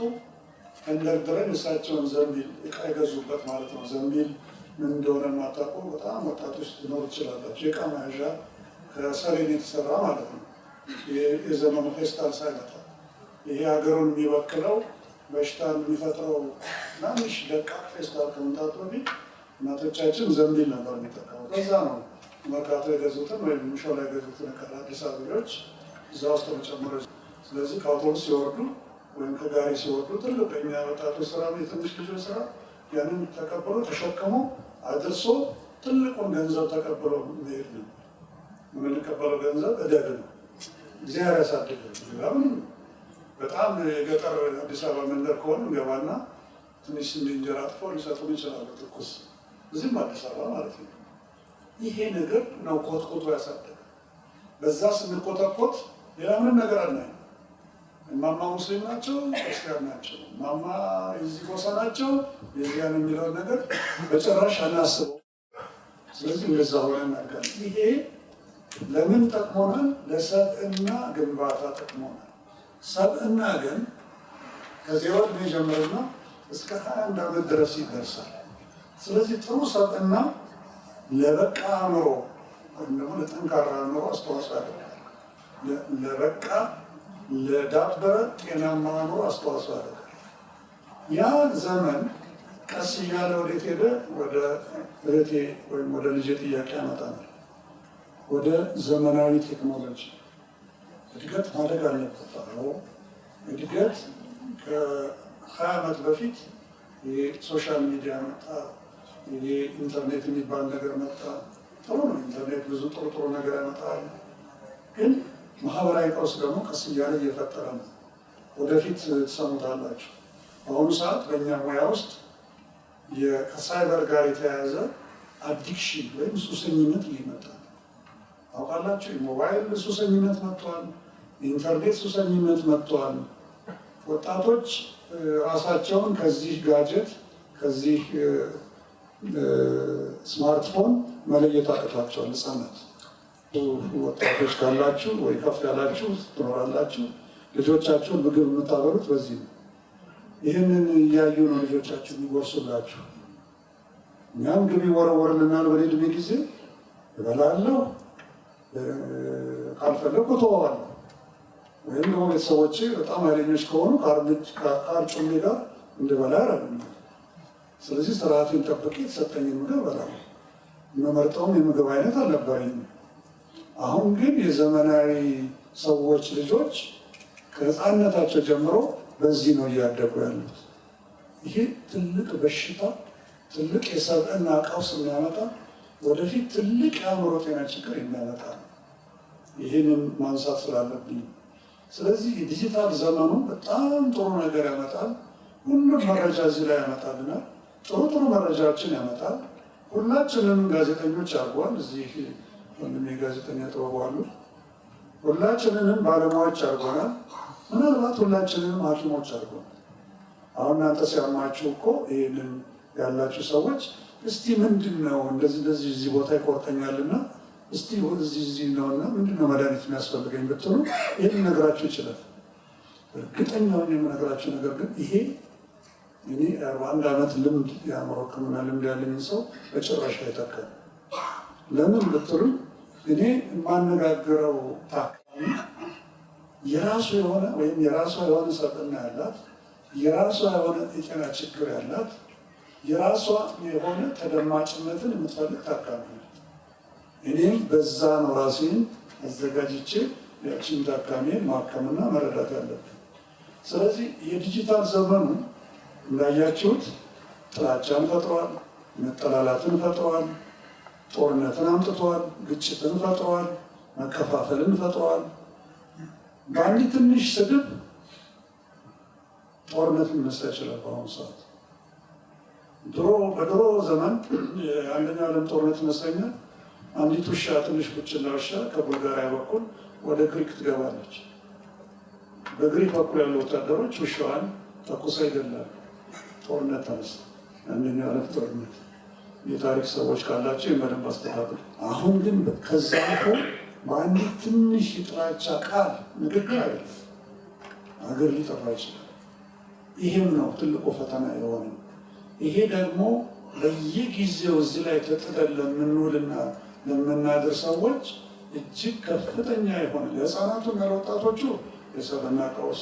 እንደርድረን እሳቸውን ዘንቢል እቃ የገዙበት ማለት ነው። ዘንቢል ምን እንደሆነ የማታውቁ በጣም ወጣቶች ሊኖሩ ትችላላችሁ። የእቃ መያዣ ከሰሌን የተሰራ ማለት ነው። የዘመኑ ፌስታል ሳይመጣ ይሄ ሀገሩን የሚወክለው በሽታን የሚፈጥረው ትናንሽ ደቃቅ ፌስታል ከመምጣቱ በፊት እናቶቻችን ዘንቢል ነበር የሚጠቀሙት። በዛ ነው መርካቶ የገዙትን ወይም ሾላ የገዙትን እቃ አዲስ አበባዎች እዛ ውስጥ ተጨምረ። ስለዚህ ከአውቶቡስ ሲወርዱ ወይም ከጋሪ ሲወርዱ ትልቅ የኛ ወጣቶች ስራ ነው፣ የትንሽ ልጆች ስራ። ያንን ተቀብሎ ተሸክሞ አድርሶ ትልቁን ገንዘብ ተቀብሎ መሄድ ነው። የምንቀበለው ገንዘብ እደግ ነው። እግዚአብሔር ያሳድጋል። አሁን በጣም የገጠር አዲስ አበባ መንደር ከሆነ እንገባና ትንሽ እንጀራ አጥፎ ሊሰጡን ይችላሉ፣ ትኩስ። እዚህም አዲስ አበባ ማለት ነው። ይሄ ነገር ነው ኮትኮቶ ያሳደገ። በዛ ስንኮተኮት ሌላ ምንም ነገር አናይም። ማማ ሙስሊም ናቸው፣ ክርስቲያን ናቸው፣ ማማ የዚህ ጎሳ ናቸው፣ የዚያን የሚለውን ነገር በጭራሽ አናስበው። ስለዚህ እንደዛ ሆነ እናድጋለን። ይሄ ለምን ጠቅሞናል? ለሰብዕና ግንባታ ጠቅሞናል። ሰብዕና ግን ከዜሮ ዕድሜ ጀምርና እስከ 21 ዓመት ድረስ ይደርሳል። ስለዚህ ጥሩ ሰብዕና ለበቃ አእምሮ ወይም ደግሞ ለጠንካራ አእምሮ አስተዋጽኦ ያደርጋል። ለበቃ ለዳበረ ጤናማ አእምሮ አስተዋጽኦ ያደርጋል። ያ ዘመን ቀስ እያለ ወዴት ሄደ? ወደ እህቴ ወይም ወደ ልጄ ጥያቄ ያመጣናል። ወደ ዘመናዊ ቴክኖሎጂ እድገት ማደግ አለበት። እድገት ከ20 ዓመት በፊት የሶሻል ሚዲያ መጣ፣ ኢንተርኔት የሚባል ነገር መጣ። ጥሩ ነው ኢንተርኔት፣ ብዙ ጥሩ ነገር ያመጣል። ግን ማህበራዊ ቀውስ ደግሞ ቀስ እያለ እየፈጠረ ነው። ወደፊት ትሰሙታላችሁ። በአሁኑ ሰዓት በእኛ ሙያ ውስጥ ከሳይበር ጋር የተያያዘ አዲክሽን ወይም ሱሰኝነት ሊመጣ ታውቃላችሁ። የሞባይል ሱሰኝነት መጥቷል። የኢንተርኔት ሱሰኝነት መጥቷል። ወጣቶች ራሳቸውን ከዚህ ጋጀት ከዚህ ስማርትፎን መለየት አቅቷቸዋል። ህፃናት ወጣቶች ካላችሁ ወይ ከፍ ያላችሁ ትኖራላችሁ። ልጆቻችሁን ምግብ የምታበሉት በዚህ ነው። ይህንን እያዩ ነው ልጆቻችሁ የሚጎርሱላችሁ። እኛም ግብ ይወረወርልናል። በዕድሜ ጊዜ እበላለሁ፣ ካልፈለኩ እተወዋለሁ። ወይም ደግሞ ቤተሰቦቼ በጣም ኃይለኞች ከሆኑ ከአርጩሜ ጋር እንድበላ ያደርጉኛል። ስለዚህ ስርዓቴን ጠብቄ የተሰጠኝን ምግብ እበላለሁ። የምመርጠውም የምግብ አይነት አልነበረኝም። አሁን ግን የዘመናዊ ሰዎች ልጆች ከህፃንነታቸው ጀምሮ በዚህ ነው እያደጉ ያሉት። ይሄ ትልቅ በሽታ፣ ትልቅ የሰብዕና ቀውስ የሚያመጣ ወደፊት ትልቅ የአእምሮ ጤና ችግር የሚያመጣ ነው። ይህንን ማንሳት ስላለብኝ፣ ስለዚህ የዲጂታል ዘመኑ በጣም ጥሩ ነገር ያመጣል። ሁሉም መረጃ እዚህ ላይ ያመጣልናል። ጥሩ መረጃዎችን ያመጣል። ሁላችንም ጋዜጠኞች አድርጓል። እዚህ ወንድሜ ጋዜጠኛ ጥበቡ አሉ። ሁላችንንም ባለሙያዎች አድርጎናል። ምናልባት ሁላችንንም ሐኪሞች አድርጎናል። አሁን እናንተ ሲያማችሁ እኮ ይህንን ያላችሁ ሰዎች እስቲ ምንድን ነው እንደዚህ እዚህ ቦታ ይቆርጠኛልና እስቲ እዚህ ነውና ምንድን ነው መድኃኒት የሚያስፈልገኝ ብትሉ ይህን ነገራችሁ ይችላል። እርግጠኛውን የምነግራችሁ ነገር ግን ይሄ እኔ 41 ዓመት ልምድ የአእምሮ ሕክምና ልምድ ያለኝ ሰው በጭራሽ አይተካም። ለምን ብትሉ እኔ የማነጋግረው ታካሚ የራሱ የሆነ ወይም የራሷ የሆነ ሰብዕና ያላት፣ የራሷ የሆነ የጤና ችግር ያላት፣ የራሷ የሆነ ተደማጭነትን የምትፈልግ ታካሚ ነው። እኔም በዛ ነው ራሴን አዘጋጅቼ ያቺን ታካሚን ማከምና መረዳት ያለብን። ስለዚህ የዲጂታል ዘመኑ እንዳያችሁት ጥላቻን ፈጥሯል፣ መጠላላትን ፈጥሯል፣ ጦርነትን አምጥቷል፣ ግጭትን ፈጥሯል፣ መከፋፈልን ፈጥሯል። በአንድ ትንሽ ስድብ ጦርነት ሊነሳ ይችላል። በአሁኑ ሰዓት በድሮ ዘመን የአንደኛው ዓለም ጦርነት ይመስለኛል አንዲት ውሻ ትንሽ ቡችላ ውሻ ከቡልጋሪያ በኩል ወደ ግሪክ ትገባለች። በግሪክ በኩል ያሉ ወታደሮች ውሻዋን ተኩሰው ይገላሉ። ጦርነት ተነሳ። አንደኛው ዓለም ጦርነት። የታሪክ ሰዎች ካላቸው የመደብ አስተካክል። አሁን ግን ከዛ አልፎ በአንዲት ትንሽ የጥላቻ ቃል ንግግር አይደለም ሀገር ሊጠፋ ይችላል። ይሄም ነው ትልቁ ፈተና የሆነ። ይሄ ደግሞ በየጊዜው እዚህ ላይ ተጥደን ለምንውልና ለምናድር ሰዎች እጅግ ከፍተኛ የሆነ ለህፃናቱና ለወጣቶቹ የሰብዕና ቀውስ፣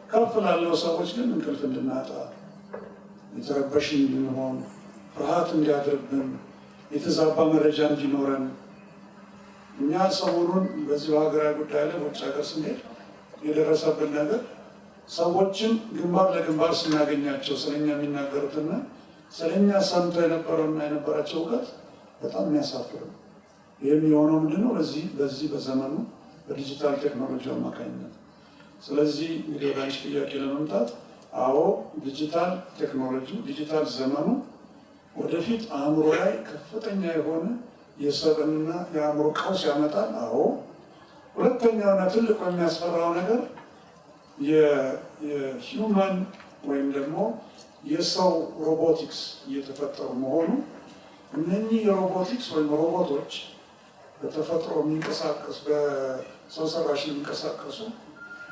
ከፍ ላለው ሰዎች ግን እንቅልፍ እንድናጣ፣ የተረበሽን እንድንሆን፣ ፍርሃት እንዲያድርብን፣ የተዛባ መረጃ እንዲኖረን። እኛ ሰሞኑን በዚህ በሀገራዊ ጉዳይ ላይ ውጭ ሀገር ስንሄድ የደረሰብን ነገር ሰዎችን ግንባር ለግንባር ስናገኛቸው ስለኛ የሚናገሩትና ስለኛ ሰምተው የነበረውና የነበራቸው እውቀት በጣም የሚያሳፍር ነው። ይህም የሆነው ምንድነው? በዚህ በዘመኑ በዲጂታል ቴክኖሎጂ አማካኝነት። ስለዚህ እንግዲህ ወደ አንቺ ጥያቄ ለመምጣት አዎ፣ ዲጂታል ቴክኖሎጂ ዲጂታል ዘመኑ ወደፊት አእምሮ ላይ ከፍተኛ የሆነ የሰብዕና የአእምሮ ቀውስ ያመጣል። አዎ። ሁለተኛውና ትልቁ የሚያስፈራው ነገር የሂውማን ወይም ደግሞ የሰው ሮቦቲክስ እየተፈጠሩ መሆኑ። እነኚህ የሮቦቲክስ ወይም ሮቦቶች በተፈጥሮ የሚንቀሳቀሱ በሰው ሰራሽ የሚንቀሳቀሱ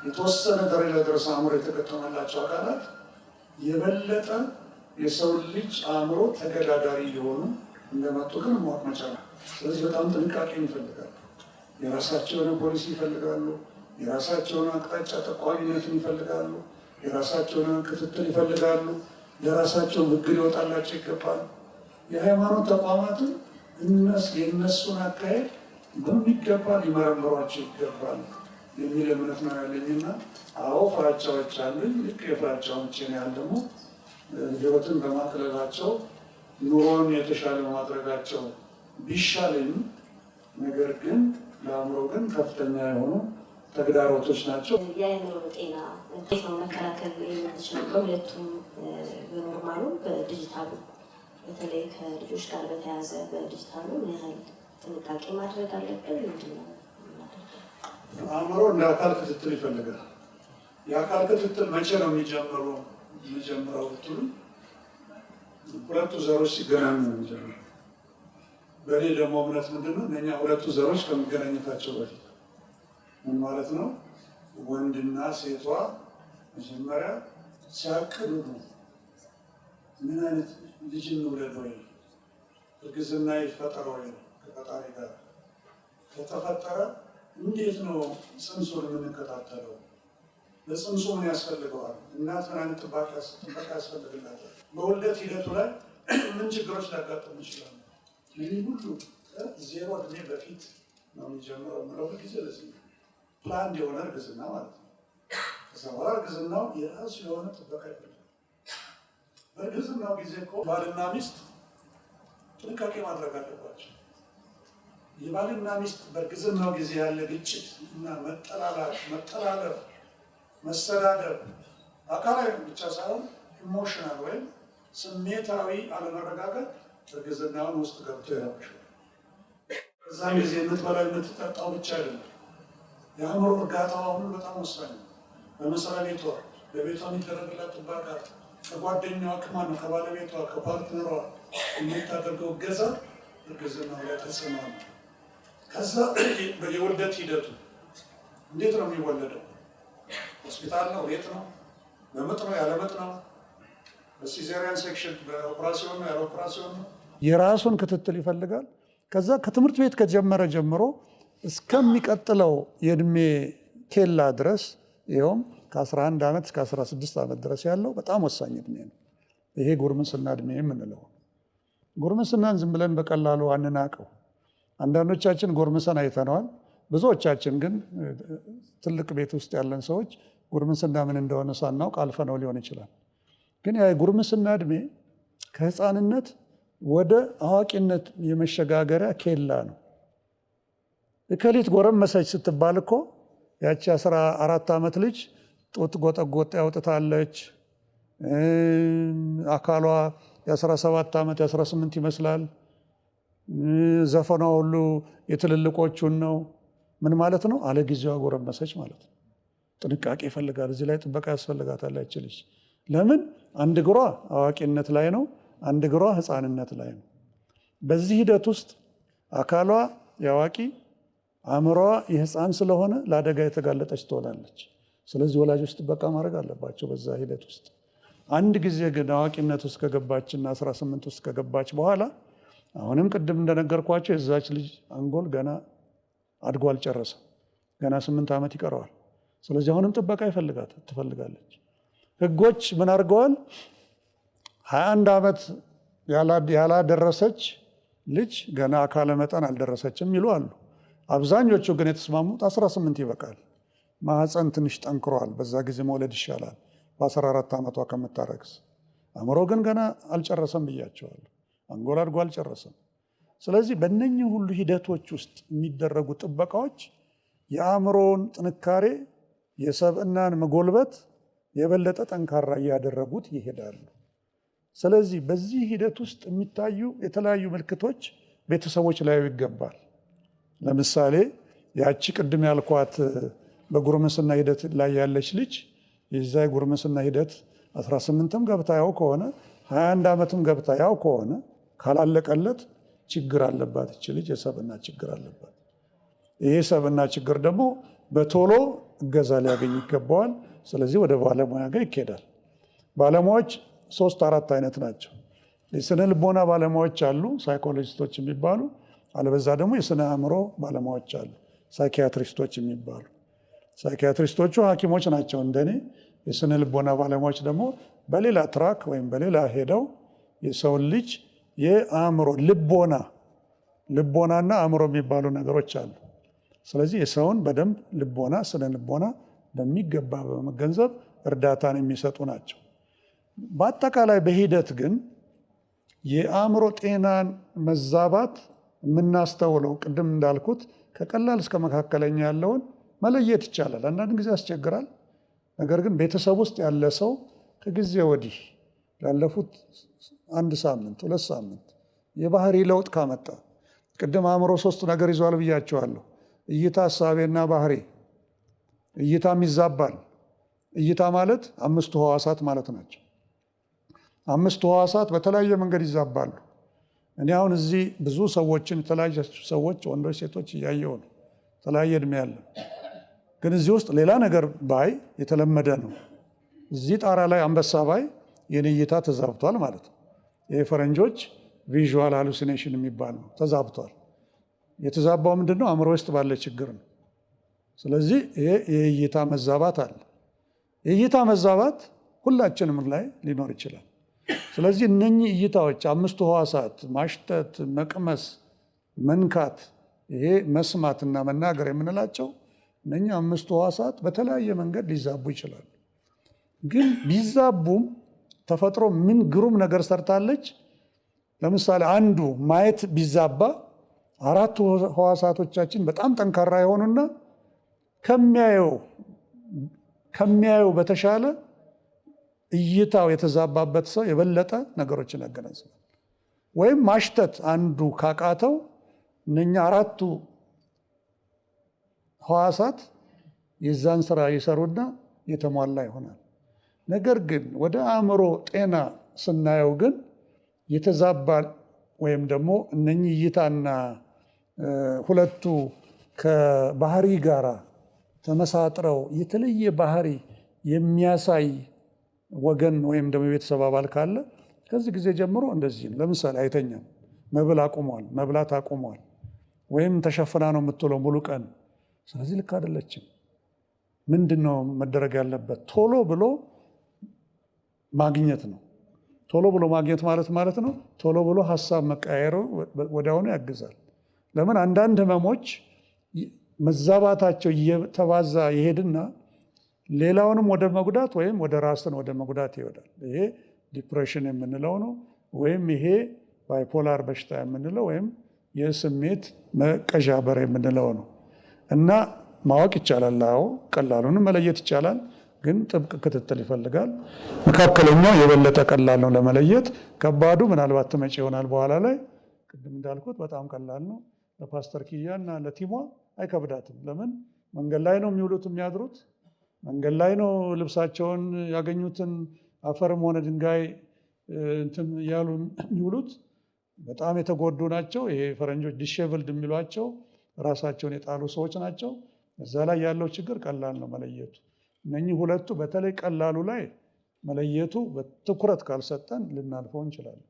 የተወሰነ ደረጃ ድረስ አእምሮ የተገጠመላቸው አካላት የበለጠ የሰው ልጅ አእምሮ ተገዳዳሪ የሆኑ እንደመጡ ግን ማወቅ መቻል። ስለዚህ በጣም ጥንቃቄ ይፈልጋሉ። የራሳቸውን ፖሊሲ ይፈልጋሉ። የራሳቸውን አቅጣጫ ጠቋሚነትን ይፈልጋሉ። የራሳቸውን ክትትል ይፈልጋሉ። ለራሳቸው ሕግ ሊወጣላቸው ይገባል። የሃይማኖት ተቋማትን የእነሱን አካሄድ በሚገባ ሊመረምሯቸው ይገባል የሚል እምነት ነው ያለኝና አዎ ፍራቻዎች አሉኝ። ልክ የፍራቻዎችን ያህል ደግሞ ህይወትን በማቅለላቸው ኑሮን የተሻለ ማድረጋቸው ቢሻለኝ፣ ነገር ግን ለአእምሮ ግን ከፍተኛ የሆኑ ተግዳሮቶች ናቸው። የአእምሮ ጤና እንዴት ነው መከላከል የምንችለው? በሁለቱም በኖርማሉ በዲጂታሉ በተለይ ከልጆች ጋር በተያያዘ በዲጂታሉ ምን ያህል ጥንቃቄ ማድረግ አለብን? ምንድነው አእምሮ እንደ አካል ክትትል ይፈልጋል። የአካል ክትትል መቼ ነው የሚጀምረው ብትሉ ሁለቱ ዘሮች ሲገናኙ ነው የሚጀምረው። በእኔ ደግሞ እምነት ምንድነው እነኛ ሁለቱ ዘሮች ከመገናኘታቸው በፊት ምን ማለት ነው? ወንድና ሴቷ መጀመሪያ ሲያቅዱ ነው። ምን አይነት ልጅ እንውለድ ወይ እርግዝና ይፈጠር ወይ ከፈጣሪ ጋር ከተፈጠረ እንዴት ነው ጽንሱን የምንከታተለው? ለጽንሱ ምን ያስፈልገዋል? እናት ምን አይነት ጥበቃ ያስፈልግላታል? በውልደት ሂደቱ ላይ ምን ችግሮች ሊያጋጥሙ ይችላሉ? ይህ ሁሉ ዜሮ እድሜ በፊት ነው የሚጀምረው የምለው ጊዜ ለዚህ ፕላን የሆነ እርግዝና ማለት ነው። ከዛ በኋላ እርግዝናው የራሱ የሆነ ጥበቃ ይፈልጋል። በእርግዝናው ጊዜ እኮ ባልና ሚስት ጥንቃቄ ማድረግ አለባቸው። የባልና ሚስት በእርግዝናው ጊዜ ያለ ግጭት እና መጠላላት፣ መጠላለፍ፣ መሰዳደብ አካላዊ ብቻ ሳይሆን ኢሞሽናል ወይም ስሜታዊ አለመረጋጋት እርግዝናውን ውስጥ ገብቶ ይረብሻል። በዛን ጊዜ የምትበላው የምትጠጣው ብቻ አይደለም፣ የአእምሮ እርጋታዋ ሁሉ በጣም ወሳኝ ነው። በመስሪያ ቤቷ በቤቷ የሚደረግላት ጥበቃ፣ ከጓደኛዋ ከማነው ከባለቤቷ ከፓርትነሯ የምታደርገው እገዛ እርግዝናው ላይ ተጽዕኖ ነው። ከዛ የውልደት ሂደቱ እንዴት ነው የሚወለደው? ሆስፒታል ነው? ቤት ነው? በምጥ ነው? ያለ ምጥ ነው? በሲዜሪያን ሴክሽን በኦፕራሲዮን ነው? ያለ ኦፕራሲዮን ነው? የራሱን ክትትል ይፈልጋል። ከዛ ከትምህርት ቤት ከጀመረ ጀምሮ እስከሚቀጥለው የእድሜ ኬላ ድረስ ይኸውም ከ11 ዓመት እስከ 16 ዓመት ድረስ ያለው በጣም ወሳኝ እድሜ ነው። ይሄ ጉርምስና እድሜ የምንለው። ጉርምስናን ዝም ብለን በቀላሉ አንናቀው። አንዳንዶቻችን ጎርምሰን አይተነዋል። ብዙዎቻችን ግን ትልቅ ቤት ውስጥ ያለን ሰዎች ጉርምስና ምን እንደሆነ ሳናውቅ አልፈነው ሊሆን ይችላል። ግን ያ ጉርምስና እድሜ ከህፃንነት ወደ አዋቂነት የመሸጋገሪያ ኬላ ነው። እከሊት ጎረመሰች ስትባል እኮ ያቺ 14 ዓመት ልጅ ጡት ጎጠጎጥ ያውጥታለች። አካሏ የ17 ዓመት የ18 ይመስላል። ዘፈኗ ሁሉ የትልልቆቹን ነው። ምን ማለት ነው? አለጊዜዋ ጎረመሰች ማለት ነው። ጥንቃቄ ይፈልጋል። እዚህ ላይ ጥበቃ ያስፈልጋታል ያቺ ልጅ። ለምን? አንድ እግሯ አዋቂነት ላይ ነው፣ አንድ እግሯ ህፃንነት ላይ ነው። በዚህ ሂደት ውስጥ አካሏ የአዋቂ አእምሮዋ የህፃን ስለሆነ ለአደጋ የተጋለጠች ትሆናለች። ስለዚህ ወላጆች ጥበቃ ማድረግ አለባቸው በዛ ሂደት ውስጥ። አንድ ጊዜ ግን አዋቂነት ውስጥ ከገባችና 18 ውስጥ ከገባች በኋላ አሁንም ቅድም እንደነገርኳቸው የዛች ልጅ አንጎል ገና አድጎ አልጨረሰም። ገና 8 ዓመት ይቀረዋል። ስለዚህ አሁንም ጥበቃ ትፈልጋለች። ህጎች ምን አድርገዋል? 21 ዓመት ያላደረሰች ልጅ ገና አካለ መጠን አልደረሰችም ይሉ አሉ። አብዛኞቹ ግን የተስማሙት 18 ይበቃል። ማህፀን ትንሽ ጠንክሯል፣ በዛ ጊዜ መውለድ ይሻላል በ14 ዓመቷ ከምታረግዝ። አእምሮ ግን ገና አልጨረሰም ብያቸዋለሁ። አንጎል አድጎ አልጨረሰም። ስለዚህ በእነኚህ ሁሉ ሂደቶች ውስጥ የሚደረጉ ጥበቃዎች የአእምሮን ጥንካሬ፣ የሰብዕናን መጎልበት የበለጠ ጠንካራ እያደረጉት ይሄዳሉ። ስለዚህ በዚህ ሂደት ውስጥ የሚታዩ የተለያዩ ምልክቶች ቤተሰቦች ላይ ይገባል። ለምሳሌ ያቺ ቅድም ያልኳት በጉርምስና ሂደት ላይ ያለች ልጅ የዛ የጉርምስና ሂደት 18ም ገብታ ያው ከሆነ 21 ዓመትም ገብታ ያው ከሆነ ካላለቀለት ችግር አለባት። እች ልጅ የሰብዕና ችግር አለባት። ይህ ሰብዕና ችግር ደግሞ በቶሎ እገዛ ሊያገኝ ይገባዋል። ስለዚህ ወደ ባለሙያ ጋር ይኬዳል። ባለሙያዎች 3-4 አይነት ናቸው። የስነ ልቦና ባለሙያዎች አሉ፣ ሳይኮሎጂስቶች የሚባሉ። አለበዛ ደግሞ የስነ አእምሮ ባለሙያዎች አሉ፣ ሳይኪያትሪስቶች የሚባሉ። ሳይኪያትሪስቶቹ ሐኪሞች ናቸው እንደኔ። የስነ ልቦና ባለሙያዎች ደግሞ በሌላ ትራክ ወይም በሌላ ሄደው የሰውን ልጅ የአእምሮ ልቦናና አእምሮ የሚባሉ ነገሮች አሉ። ስለዚህ የሰውን በደንብ ልቦና፣ ስነ ልቦና በሚገባ በመገንዘብ እርዳታን የሚሰጡ ናቸው። በአጠቃላይ በሂደት ግን የአእምሮ ጤናን መዛባት የምናስተውለው ቅድም እንዳልኩት ከቀላል እስከ መካከለኛ ያለውን መለየት ይቻላል። አንዳንድ ጊዜ ያስቸግራል። ነገር ግን ቤተሰብ ውስጥ ያለ ሰው ከጊዜ ወዲህ ላለፉት 1 ሳምንት 2 ሳምንት የባህሪ ለውጥ ካመጣ ቅድም አእምሮ 3 ነገር ይዟል ብያቸዋለሁ። እይታ፣ ሐሳቤና ባህሪ። እይታም ይዛባል። እይታ ማለት 5 ሕዋሳት ማለት ናቸው። 5 ሕዋሳት በተለያየ መንገድ ይዛባሉ። እኔ አሁን እዚህ ብዙ ሰዎችን የተለያየ ሰዎች ወንዶች፣ ሴቶች እያየሁ ነው። የተለያየ እድሜ ያለ ግን እዚህ ውስጥ ሌላ ነገር ባይ የተለመደ ነው። እዚህ ጣራ ላይ አንበሳ ባይ የኔ እይታ ተዛብቷል ማለት ነው። ይሄ ፈረንጆች ቪዥዋል ሃሉሲኔሽን የሚባል ነው። ተዛብቷል። የተዛባው ምንድን ነው? አእምሮ ውስጥ ባለ ችግር ነው። ስለዚህ ይሄ የእይታ መዛባት አለ። የእይታ መዛባት ሁላችንም ላይ ሊኖር ይችላል። ስለዚህ እነኚህ እይታዎች 5 ሕዋሳት ማሽተት፣ መቅመስ፣ መንካት፣ ይሄ መስማትና መናገር የምንላቸው እነኚህ 5 ሕዋሳት በተለያየ መንገድ ሊዛቡ ይችላሉ። ግን ቢዛቡም ተፈጥሮ ምን ግሩም ነገር ሰርታለች። ለምሳሌ አንዱ ማየት ቢዛባ 4 ሕዋሳቶቻችን በጣም ጠንካራ የሆኑና ከሚያየው በተሻለ እይታው የተዛባበት ሰው የበለጠ ነገሮችን ያገናዝባል። ወይም ማሽተት አንዱ ካቃተው እነኛ 4ቱ ሕዋሳት የዛን ስራ ይሰሩና የተሟላ ይሆናል። ነገር ግን ወደ አእምሮ ጤና ስናየው ግን የተዛባ ወይም ደግሞ እነኚህ እይታና ሁለቱ ከባህሪ ጋር ተመሳጥረው የተለየ ባህሪ የሚያሳይ ወገን ወይም ደግሞ የቤተሰብ አባል ካለ ከዚህ ጊዜ ጀምሮ እንደዚህ ነው። ለምሳሌ አይተኛም፣ መብላት አቁሟል፣ ወይም ተሸፍና ነው የምትውለው ሙሉ ቀን። ስለዚህ ልክ አይደለችም። ምንድን ነው መደረግ ያለበት? ቶሎ ብሎ ማግኘት ነው። ቶሎ ብሎ ማግኘት ማለት ነው ቶሎ ብሎ ሀሳብ መቀያየሩ ወዲያውኑ ያግዛል። ለምን አንዳንድ ህመሞች መዛባታቸው እየተባዛ ይሄድና ሌላውንም ወደ መጉዳት ወይም ወደ ራስን ወደ መጉዳት ይወዳል። ይሄ ዲፕሬሽን የምንለው ነው። ወይም ይሄ ባይፖላር በሽታ የምንለው ወይም የስሜት መቀዣበር የምንለው ነው። እና ማወቅ ይቻላል። አዎ ቀላሉንም መለየት ይቻላል፣ ግን ጥብቅ ክትትል ይፈልጋል። መካከለኛው የበለጠ ቀላል ነው ለመለየት። ከባዱ ምናልባት ትመጪ ይሆናል በኋላ ላይ። ቅድም እንዳልኩት በጣም ቀላል ነው። ለፓስተር ኪያ እና ለቲሟ አይከብዳትም። ለምን መንገድ ላይ ነው የሚውሉት የሚያድሩት። መንገድ ላይ ነው ልብሳቸውን ያገኙትን አፈርም ሆነ ድንጋይ እንትን ያሉ የሚውሉት። በጣም የተጎዱ ናቸው። ይሄ ፈረንጆች ዲሼቭልድ የሚሏቸው ራሳቸውን የጣሉ ሰዎች ናቸው። እዛ ላይ ያለው ችግር ቀላል ነው መለየቱ። እነኚህ ሁለቱ በተለይ ቀላሉ ላይ መለየቱ በትኩረት ካልሰጠን ልናልፈው እንችላለን።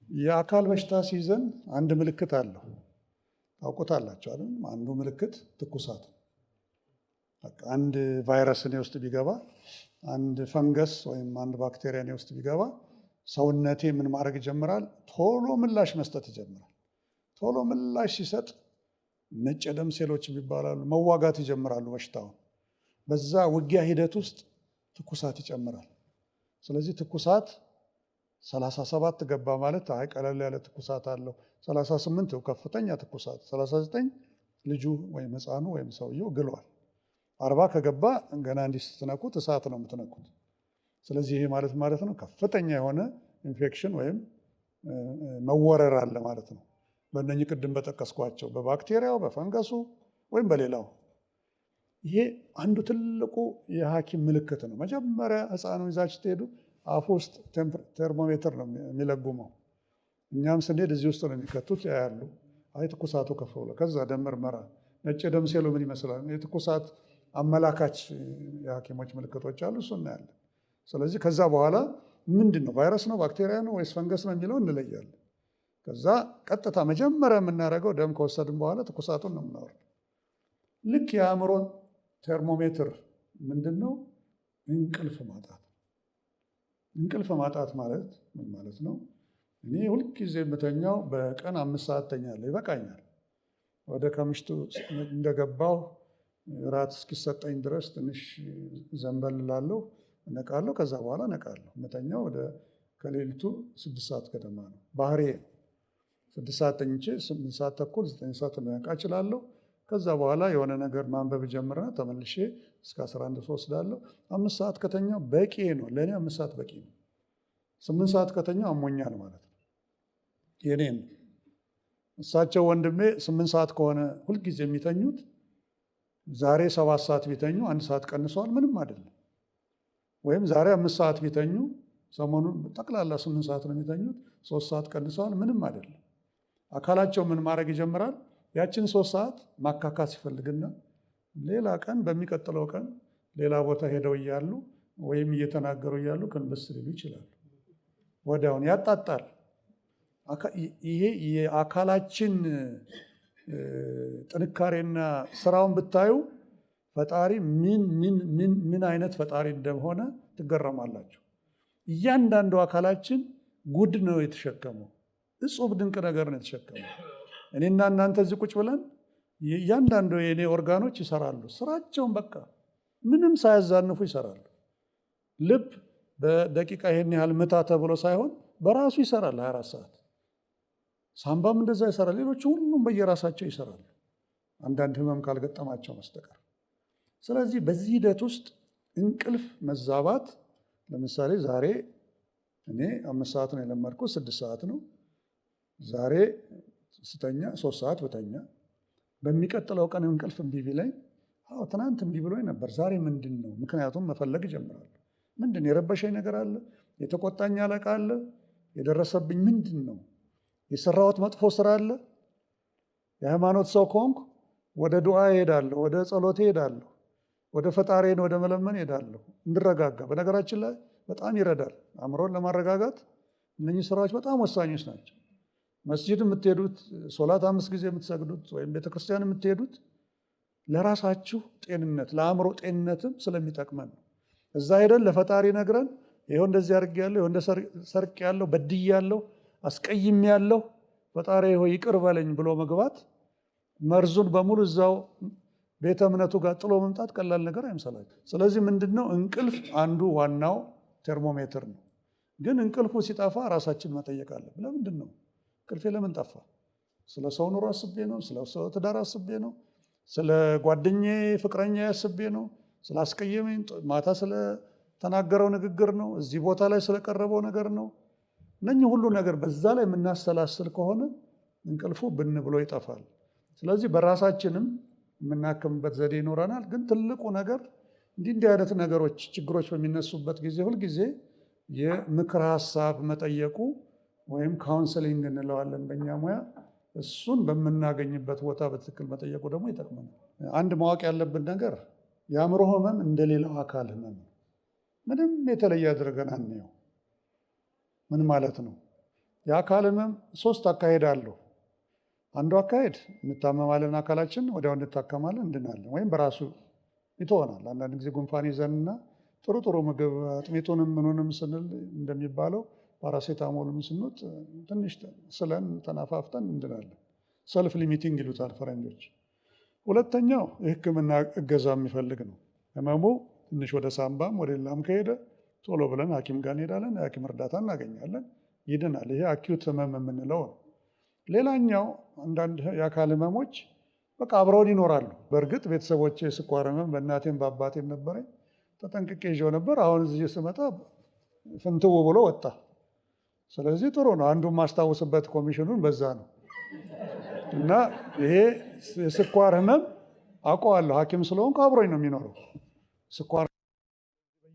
የአካል በሽታ ሲይዘን አንድ ምልክት አለው። ታውቁታላችሁ አይደል? አንዱ ምልክት ትኩሳት። አንድ ቫይረስ እኔ ውስጥ ቢገባ፣ አንድ ፈንገስ ወይም አንድ ባክቴሪያ እኔ ውስጥ ቢገባ ሰውነቴ ምን ማድረግ ይጀምራል? ቶሎ ምላሽ መስጠት ይጀምራል። ቶሎ ምላሽ ሲሰጥ ነጭ የደም ሴሎች ይባላሉ፣ መዋጋት ይጀምራሉ በሽታውን። በዛ ውጊያ ሂደት ውስጥ ትኩሳት ይጨምራል። ስለዚህ ትኩሳት 37 ገባ ማለት አይ ቀለል ያለ ትኩሳት አለው። 38 ከፍተኛ ትኩሳት፣ 39 ልጁ ወይም ሕፃኑ ወይም ሰውየው ግሏል። 40 ከገባ ገና እንዲህ ስትነኩት እሳት ነው የምትነኩት። ስለዚህ ይሄ ማለት ነው ከፍተኛ የሆነ ኢንፌክሽን ወይም መወረር አለ ማለት ነው። በእነኚህ ቅድም በጠቀስኳቸው በባክቴሪያው፣ በፈንገሱ ወይም በሌላው። ይሄ አንዱ ትልቁ የሐኪም ምልክት ነው። መጀመሪያ ሕፃኑ ይዛችሁ ትሄዱ አፍ ውስጥ ቴርሞሜትር ነው የሚለጉመው። እኛም ስንሄድ እዚህ ውስጥ ነው የሚከቱት። ያያሉ፣ አይ ትኩሳቱ ከፍ ብሎ፣ ከዛ ደም ምርመራ፣ ነጭ ደም ሴሉ ምን ይመስላል፣ የትኩሳት አመላካች የሐኪሞች ምልክቶች አሉ፣ እሱ እናያለን። ስለዚህ ከዛ በኋላ ምንድን ነው ቫይረስ ነው ባክቴሪያ ነው ወይስ ፈንገስ ነው የሚለው እንለያለን። ከዛ ቀጥታ መጀመሪያ የምናደርገው ደም ከወሰድን በኋላ ትኩሳቱን ነው የምናወርደው። ልክ የአእምሮን ቴርሞሜትር ምንድን ነው? እንቅልፍ ማጣት። እንቅልፍ ማጣት ማለት ምን ማለት ነው? እኔ ሁልጊዜ የምተኛው በቀን 5 ሰዓት ተኛለሁ፣ ይበቃኛል። ወደ ከምሽቱ እንደገባው ራት እስኪሰጠኝ ድረስ ትንሽ ዘንበል እላለሁ። እነቃለሁ። ከዛ በኋላ እነቃለሁ። መተኛው ወደ ከሌሊቱ 6 ሰዓት ገደማ ነው። ባህሬ 6 ሰዓት ተኝቼ 8 ሰዓት ተኩል 9 ሰዓት ልነቃ እችላለሁ። ከዛ በኋላ የሆነ ነገር ማንበብ ጀምረና ተመልሼ እስከ 11 ወስዳለሁ። 5 ሰዓት ከተኛው በቂ ነው ለእኔ። 5 ሰዓት በቂ ነው። 8 ሰዓት ከተኛው አሞኛል ማለት ነው። የኔን እሳቸው ወንድሜ 8 ሰዓት ከሆነ ሁልጊዜ የሚተኙት ዛሬ 7 ሰዓት ቢተኙ 1 ሰዓት ቀንሰዋል፣ ምንም አይደለም። ወይም ዛሬ 5 ሰዓት ቢተኙ ሰሞኑን ጠቅላላ 8 ሰዓት ነው የሚተኙት፣ 3 ሰዓት ቀንሰዋል፣ ምንም አይደለም። አካላቸው ምን ማድረግ ይጀምራል? ያችን 3 ሰዓት ማካካስ ይፈልግና ሌላ ቀን በሚቀጥለው ቀን ሌላ ቦታ ሄደው እያሉ ወይም እየተናገሩ እያሉ ክንብስ ሊሉ ይችላሉ። ወዲያውን ያጣጣል። ይሄ የአካላችን ጥንካሬና ስራውን ብታዩ ፈጣሪ ምን አይነት ፈጣሪ እንደሆነ ትገረማላችሁ። እያንዳንዱ አካላችን ጉድ ነው የተሸከመው። እጹብ ድንቅ ነገር ነው የተሸከመው። እኔና እናንተ እዚህ ቁጭ ብለን እያንዳንዱ የእኔ ኦርጋኖች ይሰራሉ ስራቸውን፣ በቃ ምንም ሳያዛንፉ ይሰራሉ። ልብ በደቂቃ ይሄን ያህል ምታ ተብሎ ሳይሆን በራሱ ይሰራል 24 ሰዓት። ሳምባም እንደዛ ይሰራል። ሌሎቹ ሁሉም በየራሳቸው ይሰራሉ፣ አንዳንድ ህመም ካልገጠማቸው በስተቀር። ስለዚህ በዚህ ሂደት ውስጥ እንቅልፍ መዛባት፣ ለምሳሌ ዛሬ እኔ 5 ሰዓት ነው የለመድኩት፣ 6 ሰዓት ነው። ዛሬ ስተኛ 3 ሰዓት ብተኛ በሚቀጥለው ቀን እንቅልፍ እምቢ ቢለኝ፣ ትናንት እምቢ ብሎኝ ነበር፣ ዛሬ ምንድን ነው? ምክንያቱም መፈለግ እጀምራለሁ። ምንድን የረበሸኝ ነገር አለ? የተቆጣኝ አለቃ አለ? የደረሰብኝ ምንድን ነው? የሰራሁት መጥፎ ስራ አለ? የሃይማኖት ሰው ከሆንኩ ወደ ዱዓ እሄዳለሁ፣ ወደ ጸሎት እሄዳለሁ፣ ወደ ፈጣሪን ወደ መለመን እሄዳለሁ እንድረጋጋ። በነገራችን ላይ በጣም ይረዳል አእምሮን ለማረጋጋት። እነኚህ ስራዎች በጣም ወሳኞች ናቸው። መስጂድ የምትሄዱት፣ ሶላት 5 ጊዜ የምትሰግዱት ወይም ቤተክርስቲያን የምትሄዱት ለራሳችሁ ጤንነት ለአእምሮ ጤንነትም ስለሚጠቅመን ነው። እዛ ሄደን ለፈጣሪ ነግረን ይኸው እንደዚህ አድርጌያለሁ፣ ይኸው ሰርቄያለሁ፣ በድያለሁ፣ አስቀይሜያለሁ፣ ፈጣሪ ሆይ ይቅር በለኝ ብሎ መግባት፣ መርዙን በሙሉ እዛው ቤተ እምነቱ ጋር ጥሎ መምጣት ቀላል ነገር አይምሰላችሁ። ስለዚህ ምንድነው እንቅልፍ አንዱ ዋናው ቴርሞሜትር ነው። ግን እንቅልፉ ሲጠፋ ራሳችን መጠየቅ አለብን። ለምንድን ነው እንቅልፌ ለምን ጠፋ? ስለ ሰው ኑሮ አስቤ ነው? ስለ ሰው ትዳር አስቤ ነው? ስለ ጓደኛዬ ፍቅረኛ አስቤ ነው? ስለ አስቀየመኝ ማታ ስለተናገረው ንግግር ነው? እዚህ ቦታ ላይ ስለቀረበው ነገር ነው? እነኚህ ሁሉ ነገር በዛ ላይ የምናሰላስል ከሆነ እንቅልፉ ብን ብሎ ይጠፋል። ስለዚህ በራሳችንም የምናክምበት ዘዴ ይኖረናል። ግን ትልቁ ነገር እንዲህ አይነት ነገሮች ችግሮች በሚነሱበት ጊዜ ሁልጊዜ የምክር ሀሳብ መጠየቁ ወይም ካውንስሊንግ እንለዋለን በእኛ ሙያ፣ እሱን በምናገኝበት ቦታ በትክክል መጠየቁ ደግሞ ይጠቅመናል። አንድ ማወቅ ያለብን ነገር የአእምሮ ህመም እንደሌላው አካል ህመም ነው። ምንም የተለየ አድርገን አንየው። ምን ማለት ነው? የአካል ህመም 3 አካሄድ አለው። አንዱ አካሄድ እንታመማለን፣ አካላችን ወዲያው እንታከማለን፣ እንድናለን፣ ወይም በራሱ ይተወናል። አንዳንድ ጊዜ ጉንፋን ይዘንና ጥሩ ምግብ አጥሚቱንም ምኑንም ስንል እንደሚባለው ፓራሴታሞልም ስንውጥ ትንሽ ስለን ተናፋፍተን እንድናለን። ሰልፍ ሊሚቲንግ ይሉታል ፈረንጆች። ሁለተኛው የህክምና እገዛ የሚፈልግ ነው። ህመሙ ትንሽ ወደ ሳምባም ወደ ሌላም ከሄደ ቶሎ ብለን ሐኪም ጋር እንሄዳለን፣ የሐኪም እርዳታ እናገኛለን፣ ይድናል። ይሄ አኪዩት ህመም የምንለው ነው። ሌላኛው አንዳንድ የአካል ህመሞች በቃ አብረውን ይኖራሉ። በእርግጥ ቤተሰቦቼ የስኳር ህመም በእናቴም በአባቴም ነበረኝ፣ ተጠንቅቄ ይዤው ነበር። አሁን እዚህ ስመጣ ፍንትው ብሎ ወጣ። ስለዚህ ጥሩ ነው። አንዱ ማስታወስበት ኮሚሽኑን በዛ ነው። እና ይሄ የስኳር ህመም አውቀዋለሁ፣ ሐኪም ስለሆንኩ አብሮኝ ነው የሚኖረው። ስኳር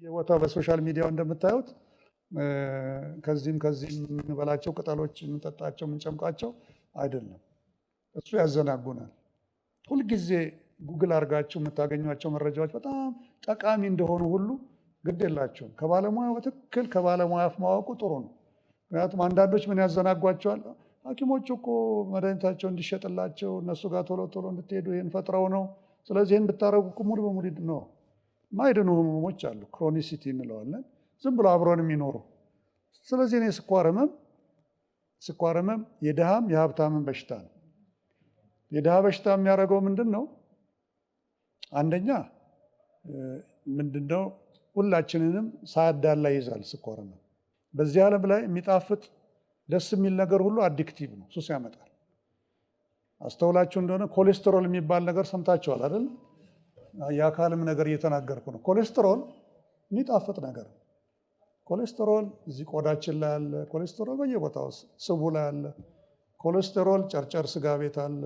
በየቦታው በሶሻል ሚዲያው እንደምታዩት ከዚህም የምንበላቸው ቅጠሎች የምንጠጣቸው የምንጨምቃቸው አይደለም። እሱ ያዘናጉናል። ሁልጊዜ ጉግል አድርጋችሁ የምታገኟቸው መረጃዎች በጣም ጠቃሚ እንደሆኑ ሁሉ ግድ የላቸውም። ከባለሙያ በትክክል ከባለሙያ አፍ ማወቁ ጥሩ ነው። ምክንያቱም አንዳንዶች ምን ያዘናጓቸዋል? ሐኪሞቹ እኮ መድኃኒታቸው እንዲሸጥላቸው እነሱ ጋር ቶሎ ቶሎ እንድትሄዱ ይህን ፈጥረው ነው። ስለዚህ ይህን ብታደረጉ ሙሉ በሙሉ ነው። ማይድኑ ህመሞች አሉ፣ ክሮኒሲቲ እንለዋለን፣ ዝም ብሎ አብሮን የሚኖሩ። ስለዚህ እኔ ስኳር ህመም የድሃም የሀብታምን በሽታ ነው። የድሃ በሽታ የሚያደርገው ምንድን ነው? አንደኛ ምንድነው? ሁላችንንም ሳያዳላ ይይዛል ስኳር ነው። በዚህ ዓለም ላይ የሚጣፍጥ ደስ የሚል ነገር ሁሉ አዲክቲቭ ነው፣ ሱስ ያመጣል። አስተውላችሁ እንደሆነ ኮሌስትሮል የሚባል ነገር ሰምታችኋል አይደል? የአካልም ነገር እየተናገርኩ ነው። ኮሌስትሮል የሚጣፍጥ ነገር ነው። ኮሌስትሮል እዚህ ቆዳችን ላይ አለ። ኮሌስትሮል በየቦታው ስቡ ላይ አለ። ኮሌስትሮል ጨርጨር ስጋ ቤት አለ።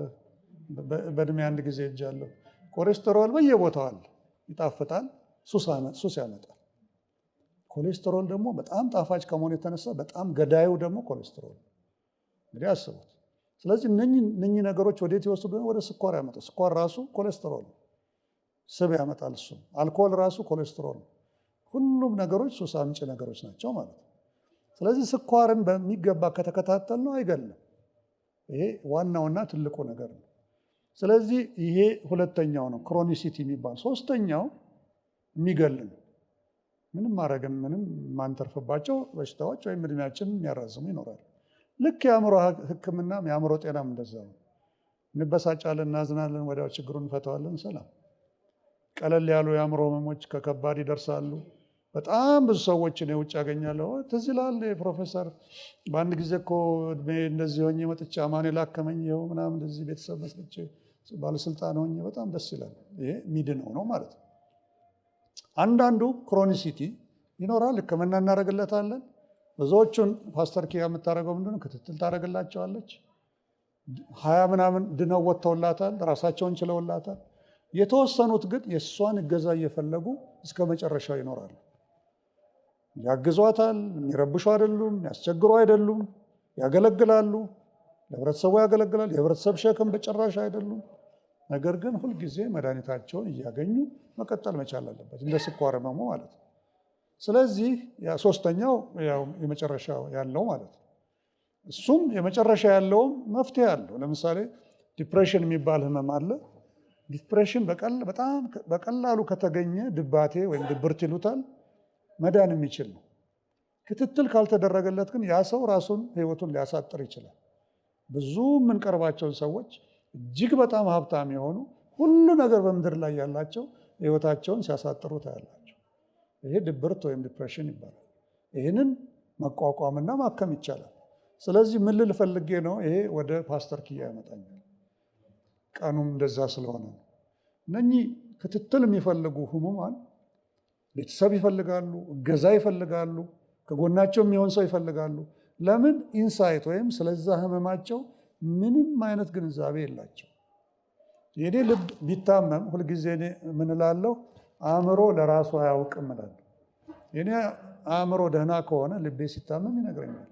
በእድሜ አንድ ጊዜ እጃለሁ። ኮሌስትሮል በየቦታው አለ፣ ይጣፍጣል፣ ሱስ ያመጣል። ኮሌስትሮል ደግሞ በጣም ጣፋጭ ከመሆኑ የተነሳ በጣም ገዳዩ ደግሞ ኮሌስትሮል። እንግዲህ አስቡት። ስለዚህ እነኚህ ነገሮች ወዴት ይወስዱ? ወደ ስኳር ያመጣል። ስኳር ራሱ ኮሌስትሮል ስብ ያመጣል። እሱ አልኮል ራሱ ኮሌስትሮል። ሁሉም ነገሮች ሱስ አምጪ ነገሮች ናቸው ማለት ነው። ስለዚህ ስኳርን በሚገባ ከተከታተል ነው አይገልም። ይሄ ዋናውና ትልቁ ነገር ነው። ስለዚህ ይሄ ሁለተኛው ነው ክሮኒሲቲ የሚባል። ሶስተኛው የሚገል ነው። ምንም ማድረግን ምንም የማንተርፍባቸው በሽታዎች ወይም እድሜያችንን የሚያራዝሙ ይኖራሉ። ልክ የአእምሮ ሕክምናም የአእምሮ ጤናም እንደዛ ነው። እንበሳጫለን፣ እናዝናለን፣ ወዲያው ችግሩን እንፈተዋለን፣ ሰላም። ቀለል ያሉ የአእምሮ ህመሞች ከከባድ ይደርሳሉ። በጣም ብዙ ሰዎችን የውጭ ያገኛለሁ። ትዝ ይላል ፕሮፌሰር በአንድ ጊዜ እኮ እድሜ እንደዚህ ሆኜ መጥቼ አማኑኤል አከመኝ ይኸው ምናምን እንደዚህ ቤተሰብ መስርቼ ባለስልጣን ሆኜ በጣም ደስ ይላል። ይሄ ሚድነው ነው ማለት ነው። አንዳንዱ ክሮኒሲቲ ይኖራል። ህክምና እናደርግለታለን። ብዙዎቹን ፓስተር ኪያ የምታደርገው ምንድነው? ክትትል ታደርግላቸዋለች። 20 ምናምን ድነው ወጥተውላታል፣ ራሳቸውን ችለውላታል። የተወሰኑት ግን የእሷን እገዛ እየፈለጉ እስከ መጨረሻው ይኖራሉ። ያግዟታል፣ የሚረብሹ አይደሉም፣ ያስቸግሩ አይደሉም፣ ያገለግላሉ፣ ለህብረተሰቡ ያገለግላል። የህብረተሰብ ሸክም በጭራሽ አይደሉም። ነገር ግን ሁልጊዜ መድኃኒታቸውን እያገኙ መቀጠል መቻል አለበት፣ እንደ ስኳር ህመሙ ማለት ነው። ስለዚህ ሶስተኛው የመጨረሻው ያለው ማለት ነው። እሱም የመጨረሻ ያለውም መፍትሄ አለው። ለምሳሌ ዲፕሬሽን የሚባል ህመም አለ። ዲፕሬሽን በጣም በቀላሉ ከተገኘ ድባቴ ወይም ድብርት ይሉታል፣ መዳን የሚችል ነው። ክትትል ካልተደረገለት ግን ያ ሰው ራሱን ህይወቱን ሊያሳጥር ይችላል። ብዙ የምንቀርባቸውን ሰዎች እጅግ በጣም ሀብታም የሆኑ ሁሉ ነገር በምድር ላይ ያላቸው ህይወታቸውን ሲያሳጥሩ ታያላቸው። ይሄ ድብርት ወይም ዲፕሬሽን ይባላል። ይህንን መቋቋምና ማከም ይቻላል። ስለዚህ ምን ልል ፈልጌ ነው፣ ይሄ ወደ ፓስተር ኪያ ያመጣኛል። ቀኑም እንደዛ ስለሆነ ነው። እነኚህ ክትትል የሚፈልጉ ህሙማን ቤተሰብ ይፈልጋሉ፣ እገዛ ይፈልጋሉ፣ ከጎናቸው የሚሆን ሰው ይፈልጋሉ። ለምን? ኢንሳይት ወይም ስለዛ ህመማቸው ምንም አይነት ግንዛቤ የላቸው። የኔ ልብ ቢታመም ሁልጊዜ እኔ ምን እላለሁ? አእምሮ ለራሱ አያውቅም እላለሁ። የኔ አእምሮ ደህና ከሆነ ልቤ ሲታመም ይነግረኛል።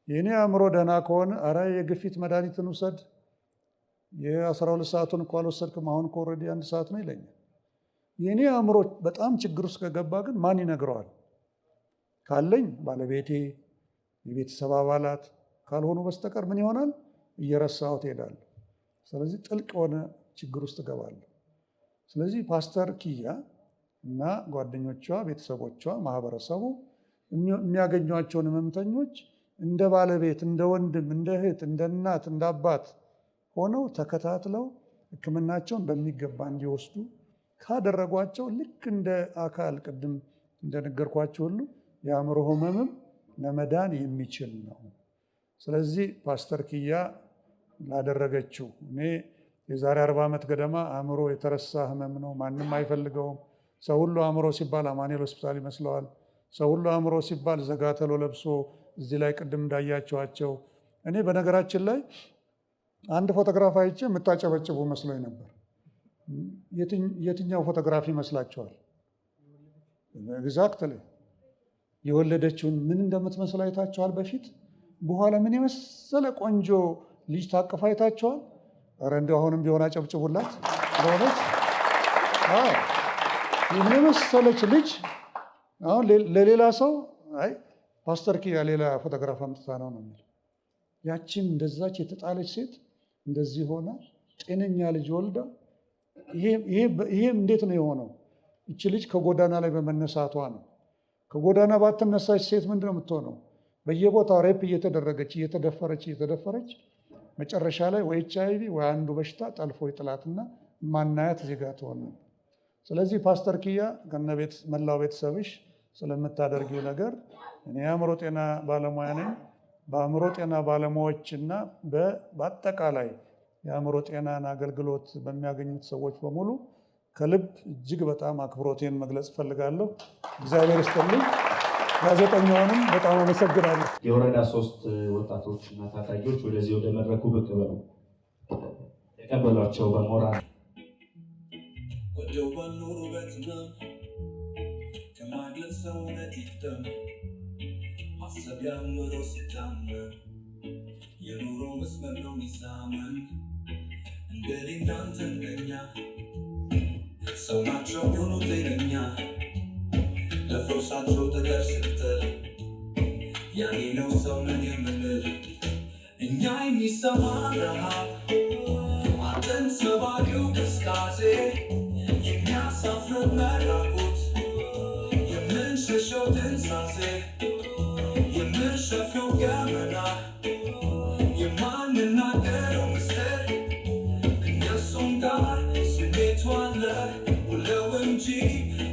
የኔ አእምሮ ደህና ከሆነ ኧረ የግፊት መድኃኒትን ውሰድ፣ የ12 ሰዓቱን እኮ አልወሰድክም፣ አሁን እኮ ኦልሬዲ 1 ሰዓት ነው ይለኛል። የኔ አእምሮ በጣም ችግር ውስጥ ከገባ ግን ማን ይነግረዋል? ካለኝ ባለቤቴ፣ የቤተሰብ አባላት ካልሆኑ በስተቀር ምን ይሆናል? እየረሳሁት እሄዳለሁ። ስለዚህ ጥልቅ የሆነ ችግር ውስጥ እገባለሁ። ስለዚህ ፓስተር ኪያ እና ጓደኞቿ፣ ቤተሰቦቿ፣ ማህበረሰቡ የሚያገኟቸውን ህመምተኞች እንደ ባለቤት፣ እንደ ወንድም፣ እንደ እህት፣ እንደ እናት፣ እንደ አባት ሆነው ተከታትለው ህክምናቸውን በሚገባ እንዲወስዱ ካደረጓቸው ልክ እንደ አካል ቅድም እንደነገርኳቸው ሁሉ የአእምሮ ህመምም ለመዳን የሚችል ነው። ስለዚህ ፓስተር ኪያ ላደረገችው እኔ የዛሬ 40 ዓመት ገደማ አእምሮ የተረሳ ህመም ነው፣ ማንም አይፈልገውም። ሰው ሁሉ አእምሮ ሲባል አማኑኤል ሆስፒታል ይመስለዋል። ሰው ሁሉ አእምሮ ሲባል ዘጋተሎ ለብሶ እዚህ ላይ ቅድም እንዳያቸዋቸው። እኔ በነገራችን ላይ አንድ ፎቶግራፍ አይቼ የምታጨበጭቡ መስሎኝ ነበር። የትኛው ፎቶግራፍ ይመስላችኋል? ኤግዛክትሊ የወለደችውን ምን እንደምትመስል አይታችኋል? በፊት በኋላ ምን የመሰለ ቆንጆ ልጅ ታቅፋ አይታችኋል? ኧረ እንደው አሁንም ቢሆን አጨብጭቡላት። በእውነት ይህን የመሰለች ልጅ አሁን ለሌላ ሰው አይ ፓስተር ኪያ ሌላ ፎቶግራፍ አምጥታ ነው የሚል። ያችን እንደዛች የተጣለች ሴት እንደዚህ ሆና ጤነኛ ልጅ ወልዳ ይሄ እንዴት ነው የሆነው? ይቺ ልጅ ከጎዳና ላይ በመነሳቷ ነው። ከጎዳና ባትነሳች ሴት ምንድን ነው የምትሆነው? በየቦታው ሬፕ እየተደፈረች መጨረሻ ላይ ወይ HIV ወይ አንዱ በሽታ ጠልፎ ይጥላትና ማናያት ዜጋ ትሆን። ስለዚህ ፓስተር ኪያ ከነቤት መላው ቤተሰብሽ ስለምታደርጊው ነገር እኔ የአእምሮ ጤና ባለሙያ ነኝ። በአእምሮ ጤና ባለሙያዎችና በአጠቃላይ የአእምሮ ጤናን አገልግሎት በሚያገኙት ሰዎች በሙሉ ከልብ እጅግ በጣም አክብሮቴን መግለጽ እፈልጋለሁ። እግዚአብሔር ይስጥልኝ። ጋዜጠኛውንም በጣም አመሰግናለሁ። የወረዳ 3 ወጣቶች እና ታዳጊዎች ወደዚህ ወደ መድረኩ ብቅ ብለው ተቀበሏቸው በሞራል ወደው ባልኖሩበት ህመም ከማግለጽ ሰውነት ይቅደም ማሰብ ያምሮ ሲታመም የኑሮ መስመር ነው ሚዛመን እንደኔ እንዳንተ እንደኛ ሰው ናቸው ሆኖ ጤነኛ ለፈውሳቸው ተገር ስትል ያኔ ነው ሰው ነን የምንል እኛ የሚሰማ ረሃብ አጥንት ሰባሪው ቅስቃሴ የሚያሳፍር መራቆት የምንሸሸው ድንሳሴ የምንሸፈው ገመና የማንናገረው ምስጢር እነሱም ጋር ስሜቱ አለ ውለው እንጂ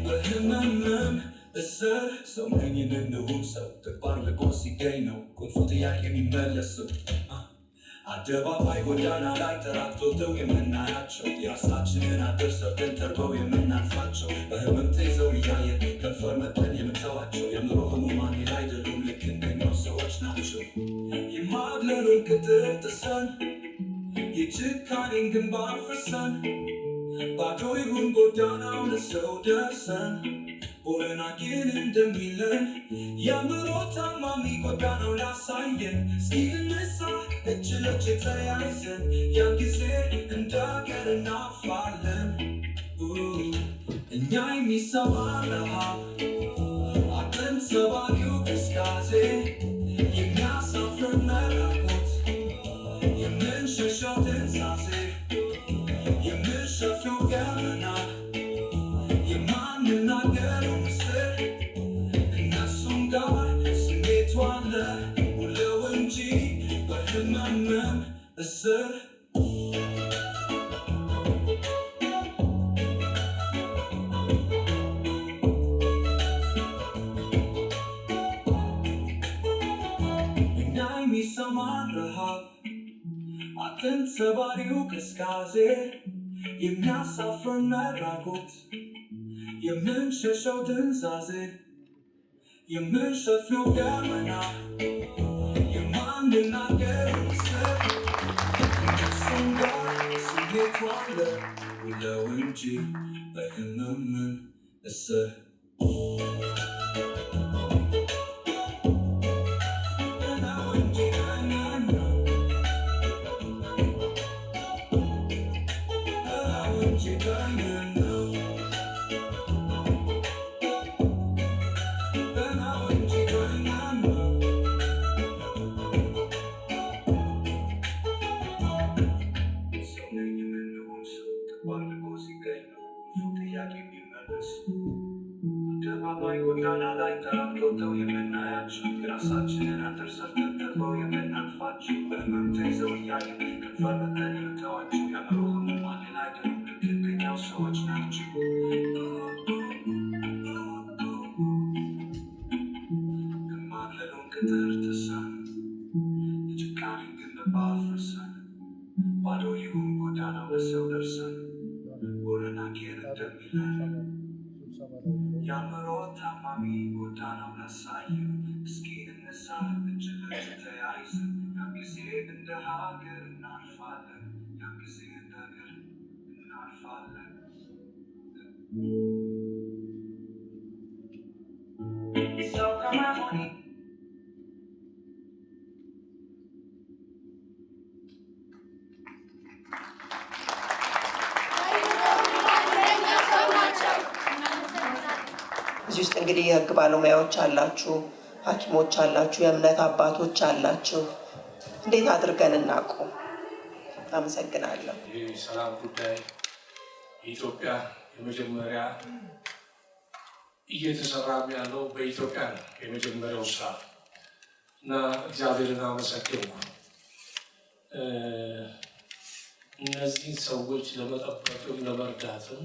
በህመምም እስር ሰው ነኝ እንሁን ሰው ተግባር ልቆ ሲገኝ ነው ቁልፉ ጥያቄ የሚመለሰው አደባባይ ጎዳና ላይ ተራቅቶተው የምናያቸው የራሳችንን አጥር ሰርተን ተርበው የምናልፋቸው በህመም ተይዘው እያየን ከንፈር መጠን የምተዋቸው የአእምሮ ህሙማን አይደሉም ልክ እንደኛው ሰዎች ናቸው። የማግለሉን ቅጥር ጥሰን የጭካኔን ግንባር ፍርሰን ባዶ ይሁን ጎዳናው ለሰው ደርሰን ቦረና ግን እንደሚለን የአእምሮ ታማሚ ጎዳናው ላሳየን እስኪ እንነሳ እጅ ለእጅ ተያይዘን ያን ጊዜ እንደ ሀገር እናልፋለን። እኛ የሚሰማ ረሃብ አጥንት ሰባሪው ቅስቃሴ የሚያሳፍር መራቆት የምንሸሸው ትንሳሴ የምንሸፈው ገመና የማንናገረው ምስጢር እነሱም ጋር ስሜቱ አለ ውለው እንጂ በህመምም እስር እኛ የሚሰማን ረሃብ አጥንት ሰባሪው ቅስቃሴ የሚያሳፍር መራቆት የምንሸሸው ድንዛዜ የምንሸፍነው ገመና የማንናገረው ምስጢር እነሱም ጋር ስሜቱ አለ ውለው እንጂ በህመምም እስር አደባባይ ጎዳና ላይ ተራቅተው የምናያቸው የራሳችንን አጥር ሰርተን ተርበው የምናልፋቸው በህመም ተይዘው እያየን ከንፈር መጠን የምተዋቸው የአእምሮ ህሙማን አይደሉም ልክ እንደኛው ሰዎች ናቸው። የማግለሉን ቅጥር ጥሰን የጭካኔን ግንብ አፍርሰን ባዶ ይሁን ጎዳናው ለሰው ደርሰን ቦረና ጌር እንደሚለን የአእምሮ ታማሚ ጎዳናው ላሳየን እስኪ እንነሳ እጅ ለእጅ ተያይዘን ያን ጊዜ እንደ ሀገር እናልፋለን ያን ጊዜ እንደ ሀገር እናልፋለን። ሰው ከመሆኔ እዚህ ውስጥ እንግዲህ የህግ ባለሙያዎች አላችሁ፣ ሐኪሞች አላችሁ፣ የእምነት አባቶች አላችሁ። እንዴት አድርገን እናቁም? አመሰግናለሁ። ይህ ሰላም ጉዳይ የኢትዮጵያ የመጀመሪያ እየተሰራም ያለው በኢትዮጵያ ነው የመጀመሪያው ስራ እና እግዚአብሔርን አመሰግንኩ። እነዚህ ሰዎች ለመጠበቅም ለመርዳትም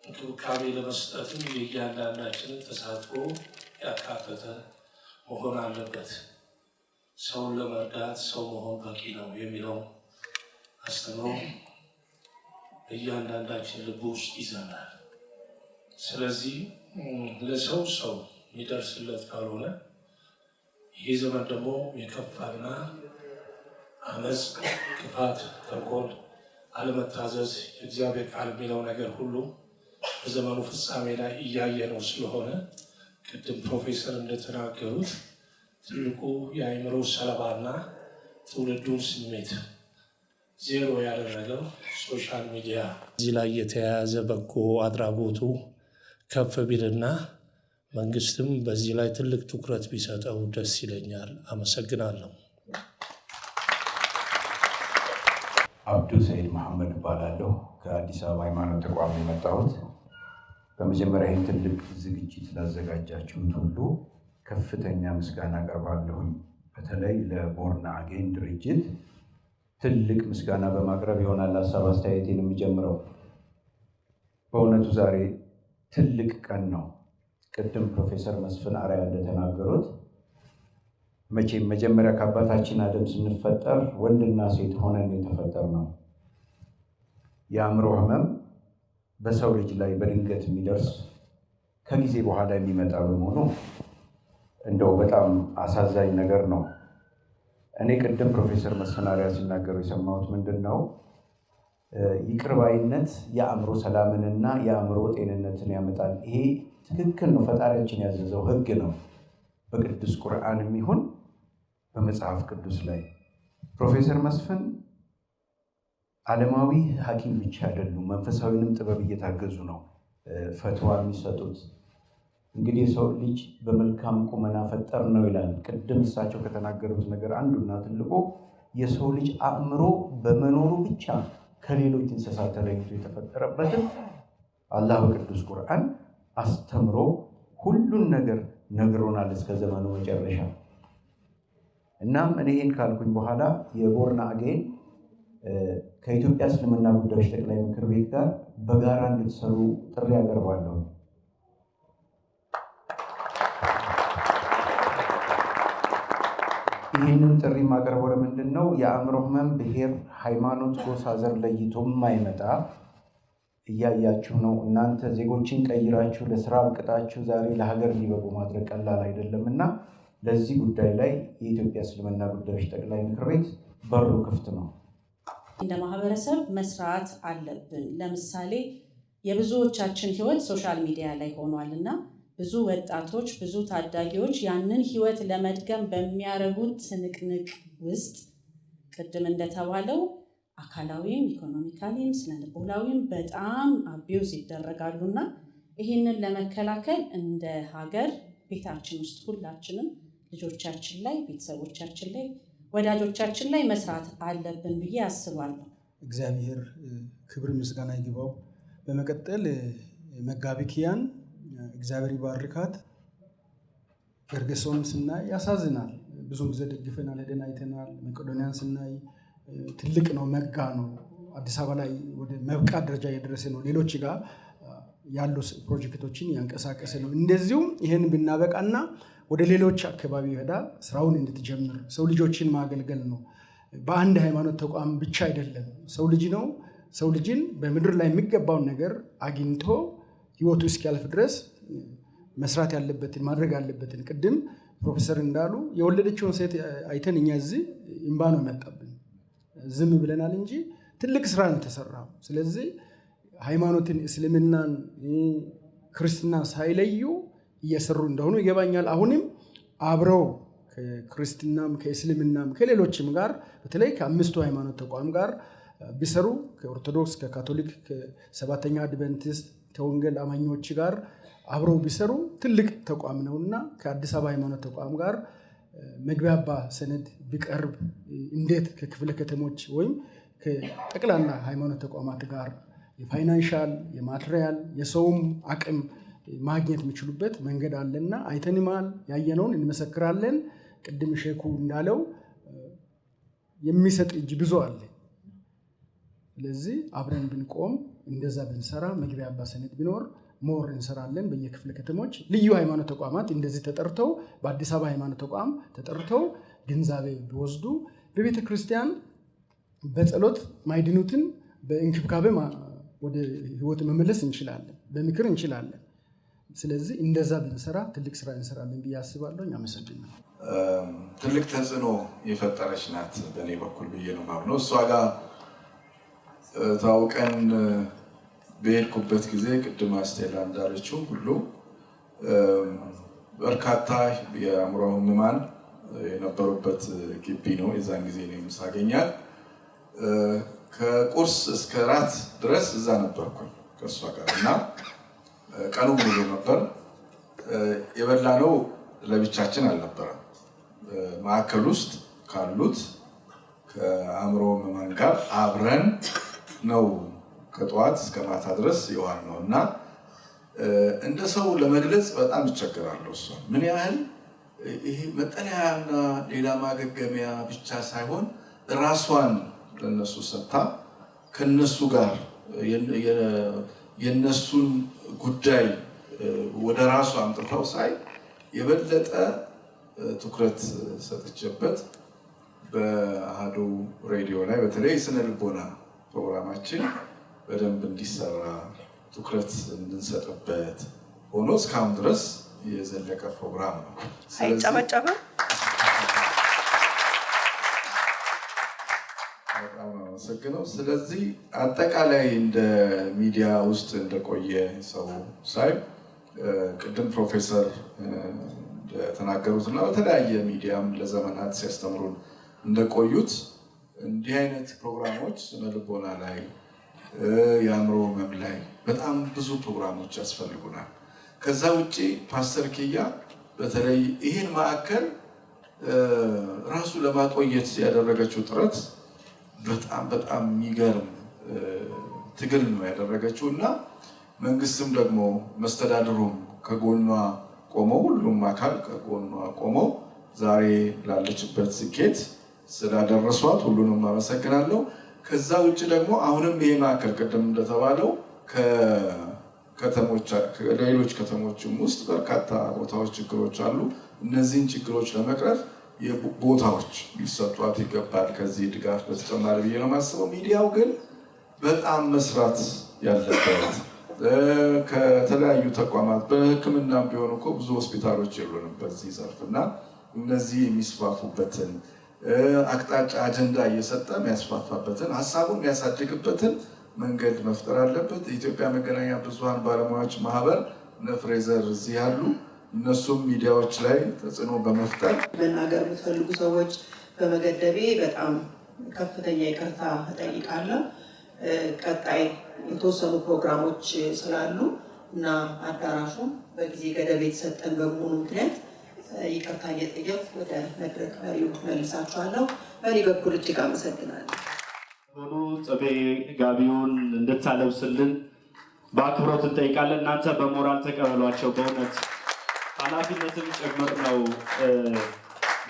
እንክብካቤ ለመስጠትም የእያንዳንዳችንን ተሳትፎ ያካተተ መሆን አለበት። ሰውን ለመርዳት ሰው መሆን በቂ ነው የሚለው አስተምሮ እያንዳንዳችን ልብ ውስጥ ይዘናል። ስለዚህ ለሰው ሰው የሚደርስለት ካልሆነ ይህ ዘመን ደግሞ የከፋና አመፅ፣ ክፋት፣ ተንኮል፣ አለመታዘዝ የእግዚአብሔር ቃል የሚለው ነገር ሁሉ በዘመኑ ፍጻሜ ላይ እያየ ነው ስለሆነ ቅድም ፕሮፌሰር እንደተናገሩት ትልቁ የአእምሮ ሰለባና ትውልዱን ስሜት ዜሮ ያደረገው ሶሻል ሚዲያ እዚህ ላይ የተያያዘ በጎ አድራጎቱ ከፍ ቢልና መንግስትም በዚህ ላይ ትልቅ ትኩረት ቢሰጠው ደስ ይለኛል። አመሰግናለሁ። አብዱ ሰይድ መሐመድ እባላለሁ። ከአዲስ አበባ ሃይማኖት ተቋም የመጣሁት። በመጀመሪያ ይህን ትልቅ ዝግጅት ላዘጋጃችሁት ሁሉ ከፍተኛ ምስጋና አቀርባለሁኝ። በተለይ ለቦርን አጌን ድርጅት ትልቅ ምስጋና በማቅረብ ይሆናል ሀሳብ አስተያየቴን የሚጀምረው። በእውነቱ ዛሬ ትልቅ ቀን ነው። ቅድም ፕሮፌሰር መስፍን አርአያ እንደተናገሩት መቼም መጀመሪያ ከአባታችን አደም ስንፈጠር ወንድና ሴት ሆነን የተፈጠር ነው። የአእምሮ ህመም በሰው ልጅ ላይ በድንገት የሚደርስ ከጊዜ በኋላ የሚመጣ በመሆኑ እንደው በጣም አሳዛኝ ነገር ነው። እኔ ቅድም ፕሮፌሰር መስፍን አርአያ ሲናገሩ የሰማሁት ምንድን ነው? ይቅር ባይነት የአእምሮ ሰላምንና የአእምሮ ጤንነትን ያመጣል። ይሄ ትክክል ነው። ፈጣሪያችን ያዘዘው ህግ ነው፣ በቅዱስ ቁርአንም ይሁን በመጽሐፍ ቅዱስ ላይ። ፕሮፌሰር መስፍን ዓለማዊ ሐኪም ብቻ አይደሉም፣ መንፈሳዊንም ጥበብ እየታገዙ ነው ፈትዋ የሚሰጡት። እንግዲህ የሰው ልጅ በመልካም ቁመና ፈጠር ነው ይላል። ቅድም እሳቸው ከተናገሩት ነገር አንዱና ትልቁ የሰው ልጅ አእምሮ በመኖሩ ብቻ ከሌሎች እንስሳት ተለይቶ የተፈጠረበትን አላህ በቅዱስ ቁርአን አስተምሮ ሁሉን ነገር ነግሮናል እስከ ዘመኑ መጨረሻ። እናም እኔ ይህን ካልኩኝ በኋላ የቦርን አጌን ከኢትዮጵያ እስልምና ጉዳዮች ጠቅላይ ምክር ቤት ጋር በጋራ እንድትሰሩ ጥሪ ያቀርባለሁ። ይህንን ጥሪ የማቀርበው ለምንድን ነው? የአእምሮ ህመም ብሔር፣ ሃይማኖት፣ ጎሳ፣ ዘር ለይቶ የማይመጣ እያያችሁ ነው። እናንተ ዜጎችን ቀይራችሁ ለስራ አብቅታችሁ ዛሬ ለሀገር እንዲበቁ ማድረግ ቀላል አይደለም እና ለዚህ ጉዳይ ላይ የኢትዮጵያ እስልምና ጉዳዮች ጠቅላይ ምክር ቤት በሩ ክፍት ነው። እንደ ማህበረሰብ መስራት አለብን። ለምሳሌ የብዙዎቻችን ህይወት ሶሻል ሚዲያ ላይ ሆኗል እና ብዙ ወጣቶች፣ ብዙ ታዳጊዎች ያንን ህይወት ለመድገም በሚያደርጉት ትንቅንቅ ውስጥ ቅድም እንደተባለው አካላዊም ኢኮኖሚካሊም ስነልቦናዊም በጣም አቢዩዝ ይደረጋሉና ይህንን ለመከላከል እንደ ሀገር ቤታችን ውስጥ ሁላችንም ልጆቻችን ላይ፣ ቤተሰቦቻችን ላይ፣ ወዳጆቻችን ላይ መስራት አለብን ብዬ አስባለሁ። እግዚአብሔር ክብር ምስጋና ይግባው። በመቀጠል መጋቢ ኪያን እግዚአብሔር ይባርካት። ፈርገሶን ስናይ ያሳዝናል። ብዙ ጊዜ ደግፈናል፣ ሄደን አይተናል። መቄዶንያን ስናይ ትልቅ ነው፣ መጋ ነው። አዲስ አበባ ላይ ወደ መብቃት ደረጃ የደረሰ ነው። ሌሎች ጋር ያሉ ፕሮጀክቶችን ያንቀሳቀሰ ነው። እንደዚሁም ይህን ብናበቃና ወደ ሌሎች አካባቢ ሄዳ ስራውን እንድትጀምር ሰው ልጆችን ማገልገል ነው። በአንድ ሃይማኖት ተቋም ብቻ አይደለም። ሰው ልጅ ነው። ሰው ልጅን በምድር ላይ የሚገባውን ነገር አግኝቶ ህይወቱ እስኪያልፍ ድረስ መስራት ያለበትን ማድረግ አለበትን። ቅድም ፕሮፌሰር እንዳሉ የወለደችውን ሴት አይተን እኛ እዚህ እምባ ነው የመጣብን። ዝም ብለናል እንጂ ትልቅ ስራ ነው የተሰራው። ስለዚህ ሃይማኖትን፣ እስልምናን፣ ክርስትናን ሳይለዩ እየሰሩ እንደሆኑ ይገባኛል። አሁንም አብረው ከክርስትናም ከእስልምናም ከሌሎችም ጋር በተለይ ከአምስቱ ሃይማኖት ተቋም ጋር ቢሰሩ ከኦርቶዶክስ፣ ከካቶሊክ፣ ከሰባተኛ አድቨንቲስት፣ ከወንጌል አማኞች ጋር አብረው ቢሰሩ ትልቅ ተቋም ነውና ከአዲስ አበባ ሃይማኖት ተቋም ጋር መግባቢያ ሰነድ ቢቀርብ እንዴት ከክፍለ ከተሞች ወይም ከጠቅላላ ሃይማኖት ተቋማት ጋር የፋይናንሻል፣ የማትሪያል፣ የሰውም አቅም ማግኘት የሚችሉበት መንገድ አለና አይተንማል። ያየነውን እንመሰክራለን። ቅድም ሼኩ እንዳለው የሚሰጥ እጅ ብዙ አለ። ስለዚህ አብረን ብንቆም እንደዛ ብንሰራ መግቢያ አባ ሰነድ ቢኖር ሞር እንሰራለን። በየክፍለ ከተሞች ልዩ ሃይማኖት ተቋማት እንደዚህ ተጠርተው በአዲስ አበባ ሃይማኖት ተቋም ተጠርተው ግንዛቤ ቢወስዱ በቤተ ክርስቲያን በጸሎት ማይድኑትን በእንክብካቤ ወደ ህይወት መመለስ እንችላለን፣ በምክር እንችላለን። ስለዚህ እንደዛ ብንሰራ ትልቅ ስራ እንሰራለን ብዬ አስባለሁ። አመሰግናለሁ። ትልቅ ተጽዕኖ የፈጠረች ናት በእኔ በኩል ብዬ ነው የማምነው። እሷ ጋር ታውቀን በሄድኩበት ጊዜ ቅድም አስቴላ እንዳለችው ሁሉ በርካታ የአእምሮ ህሙማን የነበሩበት ግቢ ነው። የዛን ጊዜ ነው ሳገኛት ከቁርስ እስከ ራት ድረስ እዛ ነበርኩኝ ከእሷ ጋር እና ቀኑ ሙሉ ነበር። የበላነው ለብቻችን አልነበረም። ማዕከል ውስጥ ካሉት ከአእምሮ ህሙማን ጋር አብረን ነው ከጠዋት እስከ ማታ ድረስ የዋል ነው እና እንደ ሰው ለመግለጽ በጣም ይቸገራለሁ። እሷ ምን ያህል ይሄ መጠለያና ሌላ ማገገሚያ ብቻ ሳይሆን ራሷን ለነሱ ሰጥታ ከነሱ ጋር የነሱን ጉዳይ ወደ ራሷ አምጥተው ሳይ የበለጠ ትኩረት ሰጥቼበት በአሃዱ ሬዲዮ ላይ በተለይ ስነ ልቦና ፕሮግራማችን በደንብ እንዲሰራ ትኩረት እንድንሰጥበት ሆኖ እስካሁን ድረስ የዘለቀ ፕሮግራም ነው። አይጨበጨብም። በጣም አመሰግነው። ስለዚህ አጠቃላይ እንደ ሚዲያ ውስጥ እንደቆየ ሰው ሳይ ቅድም ፕሮፌሰር እንደተናገሩትና በተለያየ ሚዲያም ለዘመናት ሲያስተምሩን እንደቆዩት እንዲህ አይነት ፕሮግራሞች ስነ ልቦና ላይ የአእምሮ ህመም ላይ በጣም ብዙ ፕሮግራሞች ያስፈልጉናል። ከዛ ውጭ ፓስተር ኪያ በተለይ ይህን ማዕከል ራሱ ለማቆየት ያደረገችው ጥረት በጣም የሚገርም ትግል ነው ያደረገችው እና መንግስትም ደግሞ መስተዳድሩም ከጎኗ ቆመው ሁሉም አካል ከጎኗ ቆመው ዛሬ ላለችበት ስኬት ስላደረሷት ሁሉንም አመሰግናለሁ። ከዛ ውጭ ደግሞ አሁንም ይሄ ማዕከል ቅድም እንደተባለው ከሌሎች ከተሞችም ውስጥ በርካታ ቦታዎች ችግሮች አሉ። እነዚህን ችግሮች ለመቅረፍ ቦታዎች ሊሰጧት ይገባል። ከዚህ ድጋፍ በተጨማሪ ብዬ ነው የማስበው። ሚዲያው ግን በጣም መስራት ያለበት ከተለያዩ ተቋማት በሕክምናም ቢሆን እኮ ብዙ ሆስፒታሎች የሉንም በዚህ ዘርፍ እና እነዚህ የሚስፋፉበትን አቅጣጫ አጀንዳ እየሰጠ የሚያስፋፋበትን ሀሳቡን የሚያሳድግበትን መንገድ መፍጠር አለበት። የኢትዮጵያ መገናኛ ብዙሃን ባለሙያዎች ማህበር ፍሬዘር እዚህ ያሉ እነሱም ሚዲያዎች ላይ ተጽዕኖ በመፍጠር መናገር የምትፈልጉ ሰዎች በመገደቤ በጣም ከፍተኛ ይቅርታ እጠይቃለሁ። ቀጣይ የተወሰኑ ፕሮግራሞች ስላሉ እና አዳራሹ በጊዜ ገደብ የተሰጠን በመሆኑ ምክንያት ይቅርታ እየጠየቁ ወደ መድረክ መሪው መልሳችኋለሁ። በእኔ በኩል እጅግ አመሰግናለሁ። ሆኖ ጽቤ ጋቢውን እንድታለብስልን በአክብሮት እንጠይቃለን። እናንተ በሞራል ተቀበሏቸው። በእውነት ኃላፊነትም ጭምር ነው።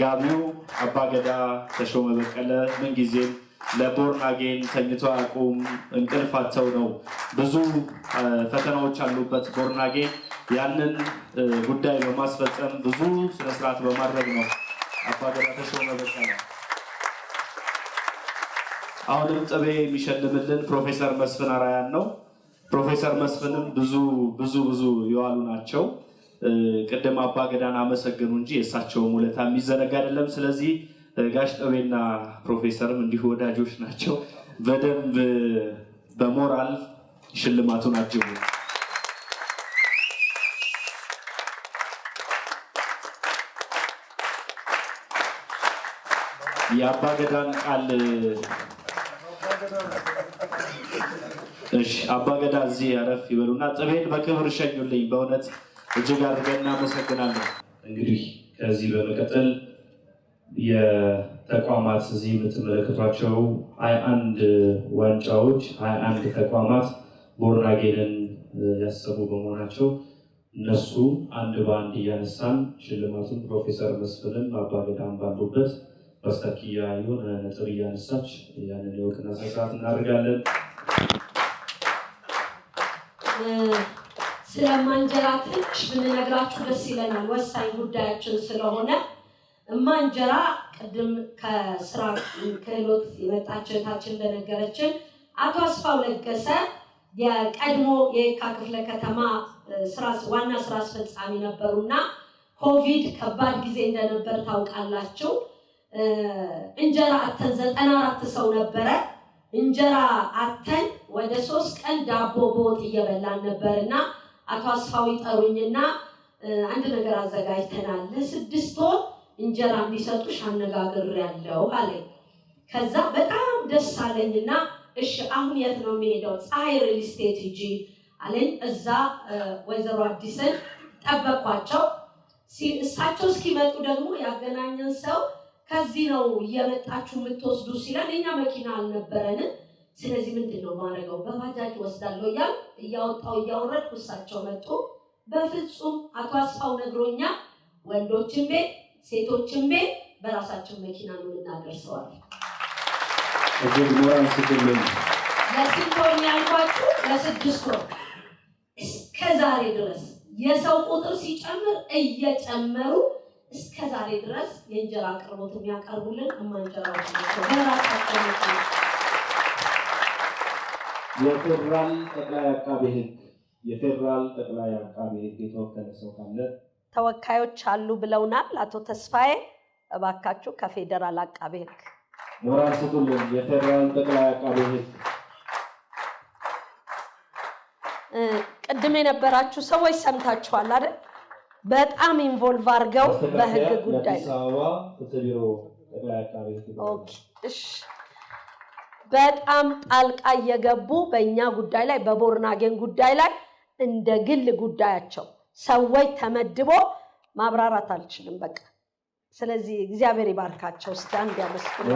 ጋቢው አባገዳ ተሾመ በቀለ ምንጊዜም ለቦርን አጌን ተኝቶ አያውቁም። እንቅልፍ አጥተው ነው። ብዙ ፈተናዎች አሉበት ቦርን አጌን። ያንን ጉዳይ በማስፈጸም ብዙ ስነስርዓት በማድረግ ነው አባገዳ ተሾመ በቀለ። አሁንም ጽቤ የሚሸልምልን ፕሮፌሰር መስፍን አራያን ነው። ፕሮፌሰር መስፍንም ብዙ የዋሉ ናቸው። ቅድም አባገዳን አመሰግኑ እንጂ የእሳቸውም ውለታ የሚዘነጋ አይደለም። ስለዚህ ጋሽ ጠቤና ፕሮፌሰርም እንዲሁ ወዳጆች ናቸው። በደንብ በሞራል ሽልማቱን አጅቡ። የአባገዳን ቃል እሺ፣ አባገዳ እዚህ ያረፍ ይበሉና ጽቤን በክብር ሸኙልኝ። በእውነት እጅግ አድርገን እናመሰግናለን። እንግዲህ ከዚህ በመቀጠል የተቋማት እዚህ የምትመለከቷቸው 21 ዋንጫዎች 21 ተቋማት ቦርን አጌንን ያሰቡ በመሆናቸው እነሱ አንድ በአንድ እያነሳን ሽልማቱን ፕሮፌሰር መስፍንን አባገዳን ባሉበት ፓስተር ኪያ የሆነ ነጥብ እያነሳች ያንን የእውቅና ስርዓት እናደርጋለን። ስለማንጀራ ትንሽ ብንነግራችሁ ደስ ይለናል፣ ወሳኝ ጉዳያችን ስለሆነ። ማንጀራ ቅድም ከስራ ክህሎት የመጣች እህታችን እንደነገረችን አቶ አስፋው ለገሰ የቀድሞ የየካ ክፍለ ከተማ ዋና ስራ አስፈጻሚ ነበሩና ኮቪድ ከባድ ጊዜ እንደነበር ታውቃላችሁ። እንጀራ አተን 94 ሰው ነበረ። እንጀራ አተን ወደ 3 ቀን ዳቦ በወጥ እየበላን ነበርና አቶ አስፋው ይጠሩኝና አንድ ነገር አዘጋጅተናል፣ ለ6 ወር እንጀራ እንዲሰጡሽ አነጋግሬያለሁ አለኝ። ከዛ በጣም ደስ አለኝና እሺ አሁን የት ነው የሚሄደው? ፀሐይ ሪል ስቴት ሂጂ አለኝ። እዛ ወይዘሮ አዲስን ጠበቅኳቸው። እሳቸው እስኪመጡ ደግሞ ያገናኘን ሰው ከዚህ ነው እየመጣችሁ የምትወስዱ ሲለን እኛ መኪና አልነበረንም። ስለዚህ ምንድን ነው ማድረገው? በባጃጅ ወስዳለሁ እያል እያወጣው እያወረድኩ እሳቸው መጡ። በፍጹም አቶ አስፋው ነግሮኛል፣ ወንዶችን ቤት ሴቶችን ቤት በራሳችን መኪና ነው የምናደርሰዋል። ለስንት ወር ያልኳችሁ? ለ6 ወር። እስከ ዛሬ ድረስ የሰው ቁጥር ሲጨምር እየጨመሩ እስከ ዛሬ ድረስ የእንጀራ አቅርቦት የሚያቀርቡልን እማንጀራዎች ናቸው በራሳቸው መኪና። የፌዴራል ጠቅላይ አቃቤ ሕግ የተወከለ ሰው ካለ? ተወካዮች አሉ ብለውናል አቶ ተስፋዬ። እባካችሁ ከፌዴራል አቃቤ ሕግ ሞራል ስጡልን። የፌዴራል ጠቅላይ አቃቤ ሕግ ቅድም የነበራችሁ ሰዎች ሰምታችኋል አይደል? በጣም ኢንቮልቭ አድርገው በህግ ጉዳይ በጣም ጣልቃ እየገቡ በእኛ ጉዳይ ላይ በቦርናጌን ጉዳይ ላይ እንደ ግል ጉዳያቸው ሰዎች ተመድቦ ማብራራት አልችልም በቃ። ስለዚህ እግዚአብሔር ይባርካቸው። እስቲ አንድ ያመስግኑ።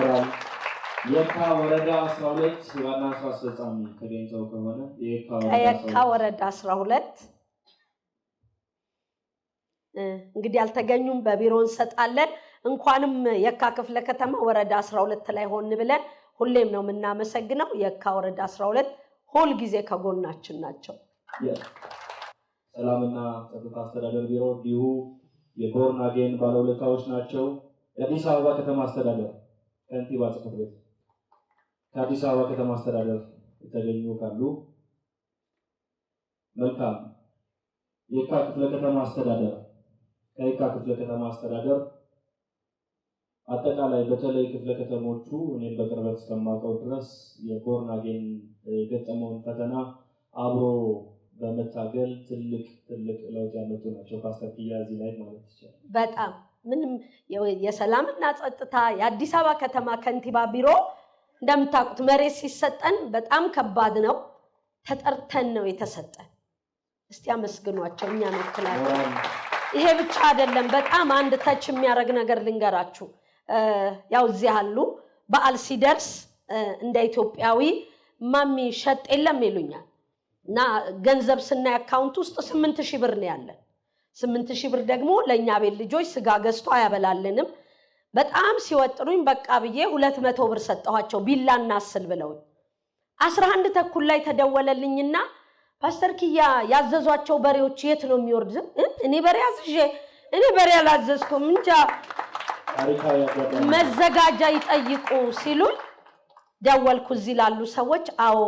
የካ ወረዳ 12 ዋና ስራ አስፈጻሚ ተገኝተው ከሆነ የካ ወረዳ 12 እንግዲህ አልተገኙም፣ በቢሮ እንሰጣለን። እንኳንም የካ ክፍለ ከተማ ወረዳ 12 ላይ ሆን ብለን ሁሌም ነው የምናመሰግነው። የካ ወረዳ 12 ሁል ጊዜ ከጎናችን ናቸው። ሰላምና ጸጥታ አስተዳደር ቢሮ እንዲሁ የቦርናጌን ባለውለታዎች ናቸው። የአዲስ አበባ ከተማ አስተዳደር ከንቲባ ጽሕፈት ቤት ከአዲስ አበባ ከተማ አስተዳደር የተገኙ ካሉ መልካም። የካ ክፍለ ከተማ አስተዳደር ከየካ ክፍለ ከተማ አስተዳደር አጠቃላይ በተለይ ክፍለ ከተሞቹ እኔም በቅርበት እስከማውቀው ድረስ የቦርናጌን የገጠመውን ፈተና አብሮ በመታገል ትልቅ ለውጥ ያመጡ ናቸው። ፓስተር ኪያ እዚህ ላይ ማለት ይችላል። በጣም ምንም የሰላምና ጸጥታ የአዲስ አበባ ከተማ ከንቲባ ቢሮ እንደምታውቁት መሬት ሲሰጠን በጣም ከባድ ነው። ተጠርተን ነው የተሰጠን። እስቲ አመስግኗቸው። እኛ መክላቸው ይሄ ብቻ አይደለም። በጣም አንድ ተች የሚያደርግ ነገር ልንገራችሁ። ያው እዚህ አሉ በዓል ሲደርስ እንደ ኢትዮጵያዊ ማሚ ሸጥ የለም ይሉኛል እና ገንዘብ ስናይ አካውንት ውስጥ 8000 ብር ነው ያለን። 8000 ብር ደግሞ ለኛ ቤት ልጆች ስጋ ገዝቶ አያበላልንም። በጣም ሲወጥሩኝ በቃ ብዬ 200 ብር ሰጠኋቸው ቢላና አስል ብለውኝ 11 ተኩል ላይ ተደወለልኝና ፓስተር ኪያ ያዘዟቸው በሬዎች የት ነው የሚወርድ? እኔ በሬ አዝዤ እኔ በሬ አላዘዝኩም እንጃ መዘጋጃ ይጠይቁ ሲሉኝ ደወልኩ እዚህ ላሉ ሰዎች። አዎ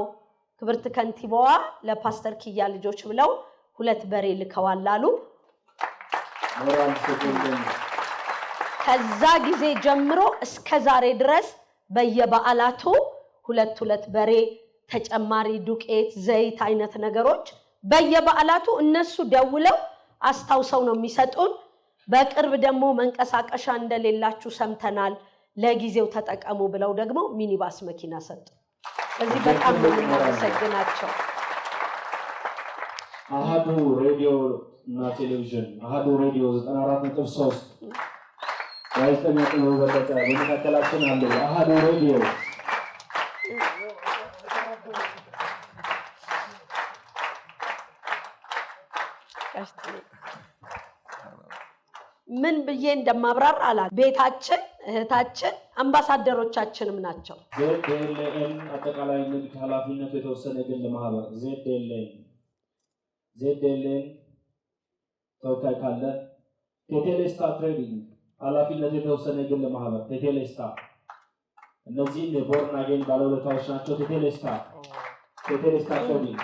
ክብርት ከንቲባዋ ለፓስተር ኪያ ልጆች ብለው 2 በሬ ልከዋል አሉ። ከዛ ጊዜ ጀምሮ እስከ ዛሬ ድረስ በየበዓላቱ 2 በሬ ተጨማሪ ዱቄት፣ ዘይት አይነት ነገሮች በየበዓላቱ እነሱ ደውለው አስታውሰው ነው የሚሰጡን። በቅርብ ደግሞ መንቀሳቀሻ እንደሌላችሁ ሰምተናል፣ ለጊዜው ተጠቀሙ ብለው ደግሞ ሚኒባስ መኪና ሰጡ። ስለዚህ በጣም ነው የምናመሰግናቸው። አሃዱ ሬዲዮ እና ቴሌቪዥን አሃዱ ሬዲዮ 94.3 ጋዜጠኛ ጥበቡ በለጠ በመካከላችን አለ። አሃዱ ሬዲዮ ምን ብዬ እንደማብራራ አላ ቤታችን እህታችን አምባሳደሮቻችንም ናቸው። ZLN አጠቃላይ ንግድ ኃላፊነቱ የተወሰነ የግል ማህበር ZLN ተወካይ ካለ ቴቴሌስታ ትሬዲንግ ኃላፊነቱ የተወሰነ የግል ማህበር ቴቴሌስታ እነዚህም የቦርን አጌን ባለውለታዎች ናቸው። ቴቴሌስታ ትሬዲንግ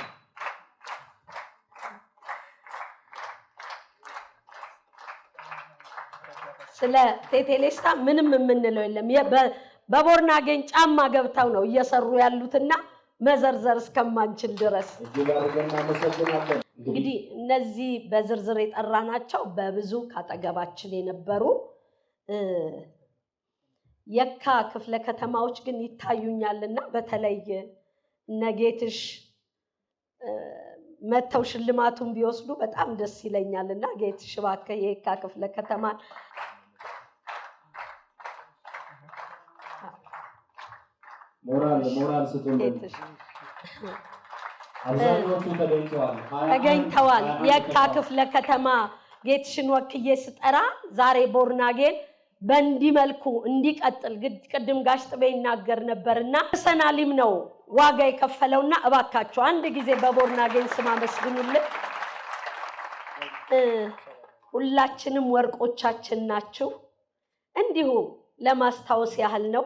ስለ ቴቴሌስታ ምንም የምንለው የለም። በቦርን አጌን ጫማ ገብተው ነው እየሰሩ ያሉትና መዘርዘር እስከማንችል ድረስ እንግዲህ እነዚህ በዝርዝር የጠራናቸው በብዙ ካጠገባችን የነበሩ የካ ክፍለ ከተማዎች ግን ይታዩኛልና በተለይ ነጌትሽ መተው ሽልማቱን ቢወስዱ በጣም ደስ ይለኛልና ጌትሽ እባክህ የካ ክፍለ ከተማን ሞራል ስትሆን አብዛኞቹ ተገኝተዋል። የካ ክፍለ ከተማ ጌትሽን ወክዬ ስጠራ ዛሬ ቦርን አጌን በእንዲህ መልኩ እንዲቀጥል ቅድም ጋሽ ጥቤ ይናገር ነበርና ፐርሰናሊም ነው ዋጋ የከፈለውና እባካችሁ አንድ ጊዜ በቦርን አጌን ስም አመስግኑልን። ሁላችንም ወርቆቻችን ናችሁ። እንዲሁ ለማስታወስ ያህል ነው።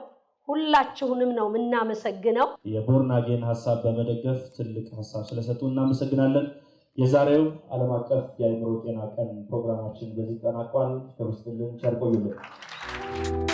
ሁላችሁንም ነው የምናመሰግነው። የቦርን አጌን ሀሳብ በመደገፍ ትልቅ ሀሳብ ስለሰጡ እናመሰግናለን። የዛሬው ዓለም አቀፍ የአእምሮ ጤና ቀን ፕሮግራማችን በዚህ ተጠናቋል። ከውስጥልን ቸር ቆዩልን።